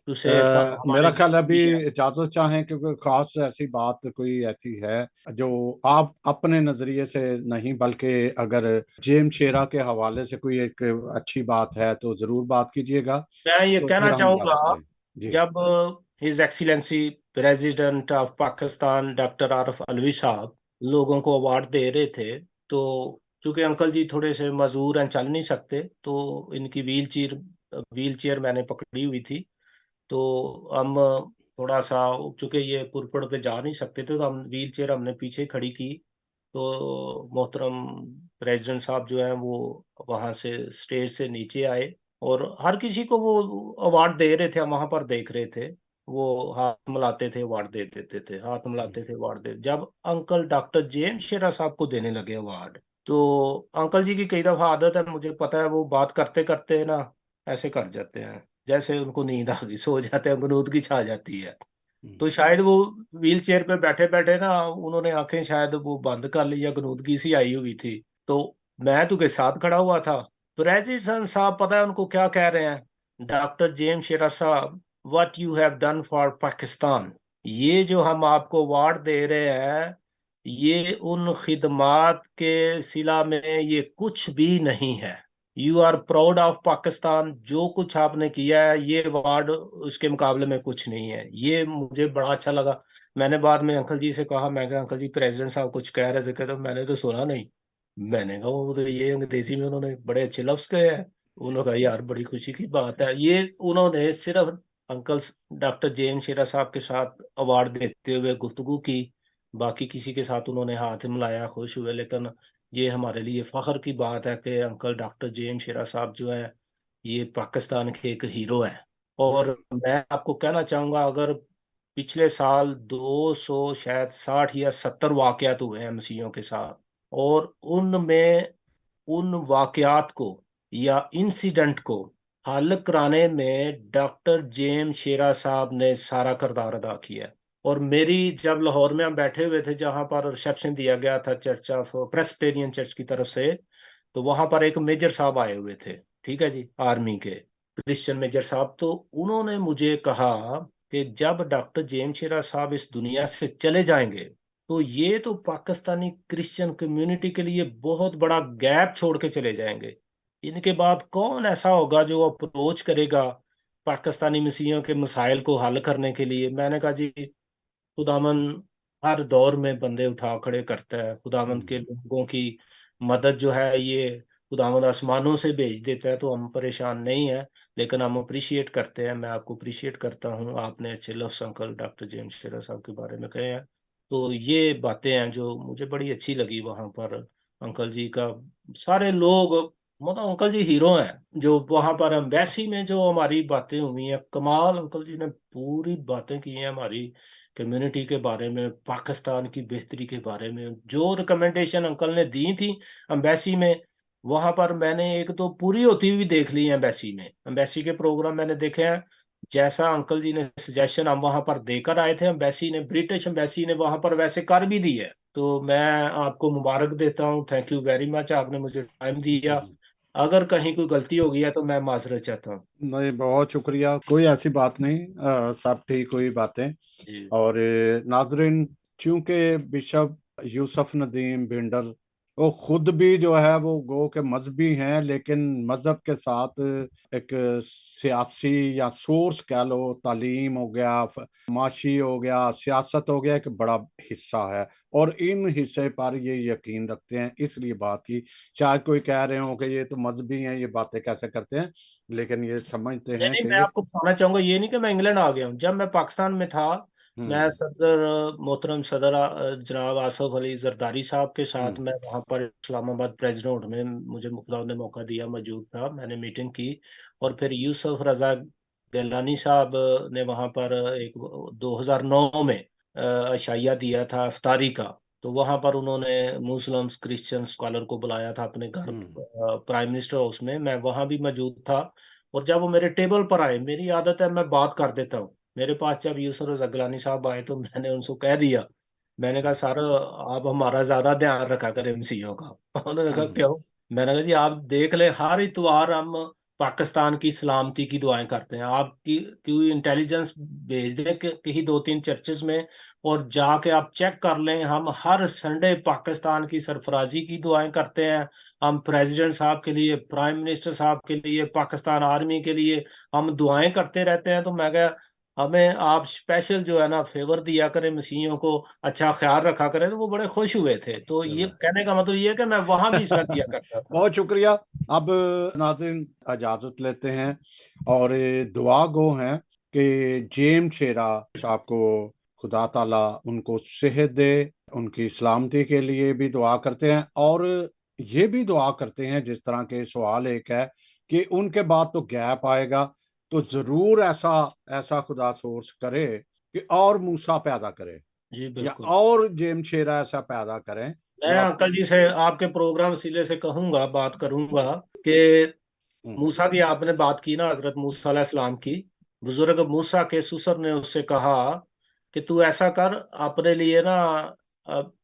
टू से हमारे मेरा ख्याल है देश अभी भी है। इजाजत चाहें क्योंकि खास ऐसी बात कोई ऐसी है जो आप अपने नजरिए से नहीं, बल्कि अगर जेम शेरा के हवाले से कोई एक अच्छी बात है तो जरूर बात कीजिएगा, मैं ये तो कहना फिर हम चाहूंगा, इजाजत चाहें। जी। जब his excellency president of Pakistan doctor Arif Alvi साहब लोगों को अवार्ड दे रहे थे, तो चूंकि अंकल जी थोड़े से मजबूर हैं, चल नहीं सकते, तो इनकी व्हील चेयर मैंने पकड़ी हुई थी। तो हम थोड़ा सा, चूंकि ये पुरपड़ पे जा नहीं सकते थे, तो हम व्हील चेयर हमने पीछे खड़ी की। तो मोहतरम प्रेसिडेंट साहब जो हैं वो वहाँ से स्टेज से नीचे आए, और हर किसी को वो अवार्ड दे रहे थे, हम वहाँ पर देख रहे थे। वो हाथ मिलाते थे, अवार्ड दे देते थे, हाथ मिलाते थे, अवार्ड दे, जब अंकल डॉक्टर जेम्स शेरा साहब को देने लगे अवार्ड, तो अंकल जी की कई दफा आदत है, मुझे पता है, वो बात करते करते ना ऐसे कर जाते हैं, जैसे उनको नींद आ गई, सो जाते हैं, गुनूदगी छा जाती है। हम्म। तो शायद वो व्हील चेयर पे बैठे बैठे ना उन्होंने आंखें शायद वो बंद कर ली, या गुनूदगी सी आई हुई थी। तो मैं तो के साथ खड़ा हुआ था। प्रेसिडेंट साहब पता है उनको क्या कह रहे हैं, डॉक्टर जेम्स शेरा साहब, what you have done for Pakistan, ये जो हम आपको अवार्ड दे रहे हैं, ये उन खिदमात के सिला में ये कुछ भी नहीं है। You are proud of Pakistan, जो कुछ आपने किया है ये अवार्ड उसके मुकाबले में कुछ नहीं है। ये मुझे बड़ा अच्छा लगा। मैंने बाद में अंकल जी से कहा, मैं कहा अंकल जी प्रेसिडेंट साहब कुछ कह रहे थे, कहते मैंने तो सुना नहीं। मैंने कहा वो तो ये अंग्रेजी में उन्होंने बड़े अच्छे लफ्ज कहे हैं। उन्होंने कहा यार बड़ी खुशी की बात है, ये उन्होंने सिर्फ अंकल डॉक्टर जेन शेरा साहब के साथ अवार्ड देते हुए गुफ्तगू की, बाकी किसी के साथ उन्होंने हाथ मिलाया, खुश हुए। लेकिन ये हमारे लिए फख्र की बात है कि अंकल डॉक्टर जेम शेरा साहब जो है ये पाकिस्तान के एक हीरो है। और मैं आपको कहना चाहूंगा, अगर पिछले साल 200 शायद 60 या 70 वाकयात हुए हैं मसीहियों के साथ, और उनमें उन वाकयात को या इंसिडेंट को हल कराने में डॉक्टर जेम शेरा साहब ने सारा किरदार अदा किया है। और मेरी, जब लाहौर में हम बैठे हुए थे जहां पर रिसेप्शन दिया गया था चर्च ऑफ प्रेस्बिटेरियन चर्च की तरफ से, तो वहां पर एक मेजर साहब आए हुए थे, ठीक है जी, आर्मी के क्रिश्चियन मेजर साहब। तो उन्होंने मुझे कहा कि जब डॉक्टर जेम्स शेरा साहब इस दुनिया से चले जाएंगे, तो ये तो पाकिस्तानी क्रिश्चियन कम्युनिटी के लिए बहुत बड़ा गैप छोड़ के चले जाएंगे। इनके बाद कौन ऐसा होगा जो अप्रोच करेगा पाकिस्तानी मसीहियों के मसाइल को हल करने के लिए। मैंने कहा जी, खुदावन हर दौर में बंदे उठा खड़े करता है, खुदावन के हम्म। लोगों की मदद जो है ये खुदावन आसमानों से भेज देता है, तो हम परेशान नहीं है, लेकिन हम अप्रिशिएट करते हैं। मैं आपको अप्रिशिएट करता हूँ, आपने अच्छे लफ्ज़ अंकल डॉक्टर जेम्स शेरा साहब के बारे में कहे हैं। तो ये बातें हैं जो मुझे बड़ी अच्छी लगी वहाँ पर। अंकल जी का सारे लोग, मतलब अंकल जी हीरो हैं। जो वहाँ पर एम्बेसी में जो हमारी बातें हुई हैं, कमाल, अंकल जी ने पूरी बातें की हैं हमारी कम्युनिटी के बारे में, पाकिस्तान की बेहतरी के बारे में। जो रिकमेंडेशन अंकल ने दी थी एम्बेसी में, वहां पर मैंने एक तो पूरी होती हुई देख ली है एम्बेसी में। एम्बेसी के प्रोग्राम मैंने देखे हैं, जैसा अंकल जी ने सजेशन हम वहां पर देकर आए थे, एम्बेसी ने, ब्रिटिश एम्बेसी ने वहां पर वैसे कर भी दी है। तो मैं आपको मुबारक देता हूँ, थैंक यू वेरी मच, आपने मुझे टाइम दिया। हम्म। अगर कहीं कोई गलती हो गई है तो मैं माजरत चाहता हूँ। नहीं, बहुत शुक्रिया, कोई ऐसी बात नहीं, सब ठीक हुई बातें। जी। और नाजरीन, चूंकि बिशप यूसुफ नदीम बिंडर वो खुद भी जो है वो गो के मजहबी हैं, लेकिन मजहब के साथ एक सियासी या सोर्स कह लो, तालीम हो गया, माशी हो गया, सियासत हो गया, एक बड़ा हिस्सा है। और इन हिस्से पर ये यकीन रखते हैं, इसलिए बात की। शायद कोई कह रहे हो कि ये तो मजहबी हैं, ये बातें कैसे करते हैं, लेकिन ये समझते नहीं हैं नहीं, कि मैं ये। आपको बताना चाहूंगा, ये नहीं कि मैं इंग्लैंड आ गया हूँ। जब मैं पाकिस्तान में था मैं हम्म। सदर मोहतरम सदर जनाब आसफ अली जरदारी साहब के साथ हम्म। मैं वहाँ पर इस्लामाबाद प्रेसिडेंट में मुझे खुदा ने मौका दिया, मौजूद था, मैंने मीटिंग की। और फिर यूसुफ रजा गैलानी साहब ने वहाँ पर एक 2009 में अशाया दिया था इफ्तारी का। तो वहाँ पर उन्होंने मुस्लिम्स क्रिश्चियन स्कॉलर को बुलाया था अपने घर, हम्म। प्राइम मिनिस्टर हाउस में, मैं वहाँ भी मौजूद था। और जब वो मेरे टेबल पर आए, मेरी आदत है मैं बात कर देता हूँ, मेरे पास जब यूसुफ जगलानी साहब आए तो मैंने उनको कह दिया, मैंने कहा सर आप हमारा ज्यादा ध्यान रखा करें एमसीओ का। उन्होंने कहा हम्म। क्यों? मैंने कहा जी आप देख ले, हर इतवार हम पाकिस्तान की सलामती की दुआएं करते हैं, आपकी क्यों इंटेलिजेंस भेज दें कहीं दो तीन चर्चेस में, और जाके आप चेक कर लें, हम हर संडे पाकिस्तान की सरफराजी की दुआएं करते हैं। हम प्रेसिडेंट साहब के लिए, प्राइम मिनिस्टर साहब के लिए, पाकिस्तान आर्मी के लिए हम दुआएं करते रहते हैं। तो मैं क्या, हमें आप स्पेशल जो है ना फेवर दिया करें, मसीहियों को अच्छा ख्याल रखा करें। तो वो बड़े खुश हुए थे। तो ये चलो। कहने का मतलब ये है कि मैं वहां भी हिस्सा लिया करता था। बहुत शुक्रिया। अब नाज़रीन इजाजत लेते हैं और ये दुआ गो हैं कि जेम शेरा साहब को खुदा ताला उनको सेहत दे, उनकी सलामती के लिए भी दुआ करते हैं। और ये भी दुआ करते हैं, जिस तरह के सवाल एक है कि उनके बाद तो गैप आएगा, तो जरूर ऐसा ऐसा खुदा सोर्स करे कि और मूसा पैदा करे, जी या बिल्कुल। और जेम शेरा ऐसा पैदा करें मैं जो अंकल अपनी। जी से आपके प्रोग्राम वसीले से कहूंगा, बात करूंगा कि हम्म। मूसा की आपने बात की ना, हजरत मूसा अलैहिस्सलाम की। बुजुर्ग मूसा के ससुर ने उससे कहा कि तू ऐसा कर, अपने लिए ना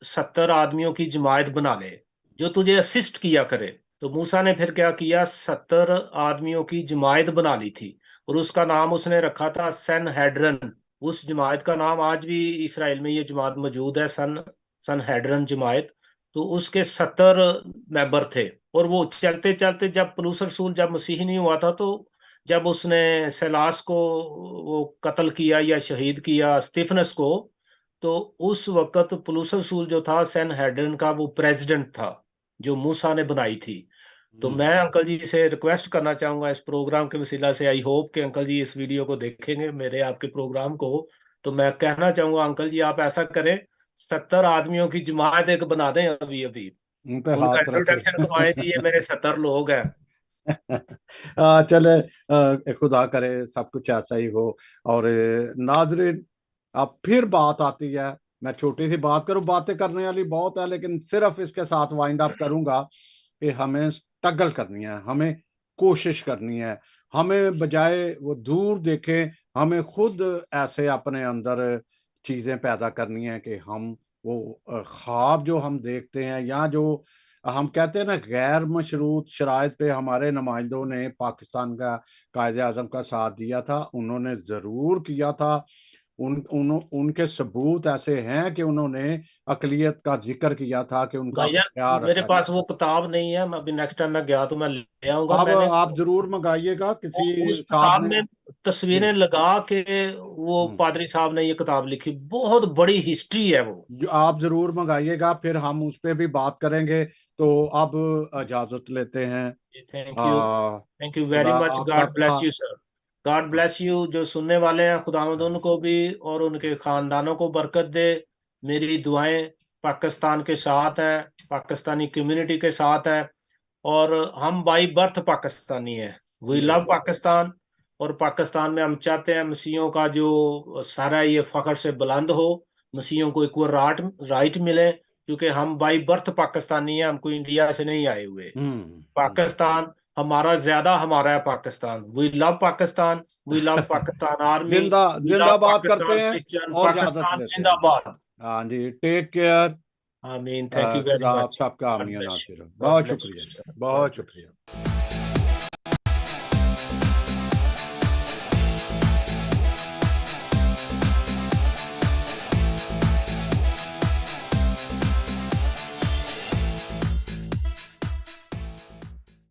70 आदमियों की जमायत बना ले जो तुझे असिस्ट किया करे। तो मूसा ने फिर क्या किया, 70 आदमियों की जमायत बना ली थी, और उसका नाम उसने रखा था सन हेड्रन। उस जमायत का नाम आज भी इसराइल में ये जमात मौजूद है, सन सन हेड्रन जमायत। तो उसके 70 मेंबर थे। और वो चलते चलते, जब पलूस रसूल जब मसीही नहीं हुआ था, तो जब उसने सैलास को वो कत्ल किया या शहीद किया, स्तिफनस को, तो उस वक्त पलूस रसूल जो था सेन हेड्रन का, वो प्रेसिडेंट था जो मूसा ने बनाई थी। तो मैं हम्म। अंकल जी से रिक्वेस्ट करना चाहूंगा इस प्रोग्राम के वसीला से, आई होप कि अंकल जी इस वीडियो को देखेंगे, मेरे आपके प्रोग्राम को। तो मैं कहना चाहूंगा अंकल जी आप ऐसा करें, 70 आदमियों की जमात एक बना दें अभी अभी, उन पे उनका हाथ रखे। इंट्रोडक्शन करवाएं जी ये मेरे 70 लोग हैं। चले, खुदा करे सब कुछ ऐसा ही हो। और नाजरीन, अब फिर बात आती है, मैं छोटी सी बात करूं, बातें करने वाली बहुत है, लेकिन सिर्फ इसके साथ वाइंड अप करूंगा कि हमें स्ट्रगल करनी है, हमें कोशिश करनी है। हमें बजाय वो दूर देखें, हमें खुद ऐसे अपने अंदर चीजें पैदा करनी है कि हम वो ख्वाब जो हम देखते हैं, या जो हम कहते हैं ना, गैर मशरूत शराइत पे हमारे नुमाइंदों ने पाकिस्तान का कायदे आजम का साथ दिया था, उन्होंने जरूर किया था। उनके सबूत ऐसे हैं कि उन्होंने अकलियत का जिक्र किया था कि उनका भैया ख्याल मेरे रखा पास जाए। वो किताब नहीं है, मैं अभी नेक्स्ट टाइम मैं गया तो मैं ले आऊंगा। अब मैंने आप जरूर मंगाइएगा, किसी उस साहब किताब ने। में जी। तस्वीरें लगा के, वो हम्म। पादरी साहब ने ये किताब लिखी, बहुत बड़ी हिस्ट्री है वो। जो आप जरूर मंगाइएगा, फिर हम उस पर भी बात करेंगे। तो अब इजाजत लेते हैं। Thank you. Thank you very खुदा मच, आप गॉड सबका। Bless you sir. God bless you. जो सुनने वाले हैं, खुदावंद उनको भी और उनके खानदानों को बरकत दे। मेरी दुआएं पाकिस्तान के साथ हैं, पाकिस्तानी कम्युनिटी के साथ है। और हम बाई बर्थ पाकिस्तानी हैं, वी जी। लव पाकिस्तान। और पाकिस्तान में हम चाहते हैं मसीहियों का जो सारा ये फख्र से बुलंद हो, मसीहियों को इक्वल राइट राइट मिले, क्योंकि हम बाई बर्थ पाकिस्तानी हैं, हम कोई इंडिया से नहीं आए हुए। हम्म। पाकिस्तान हमारा ज्यादा हमारा है, Pakistan, we love Pakistan, we love Pakistan army, जिंदा वी लव जिंदाबाद करते पाकिस्तान हैं क्रिश्चियन, और इजाजत पाकिस्तान लेते हैं। जिंदाबाद। हाँ जी, take care. I mean thank you very खुदा आप मच। सबका गॉड आमीन ब्लेस यू। नासिर। गॉड बहुत ब्लेस शुक्रिया यू जी, सर। गॉड बहुत ब्लेस। शुक्रिया।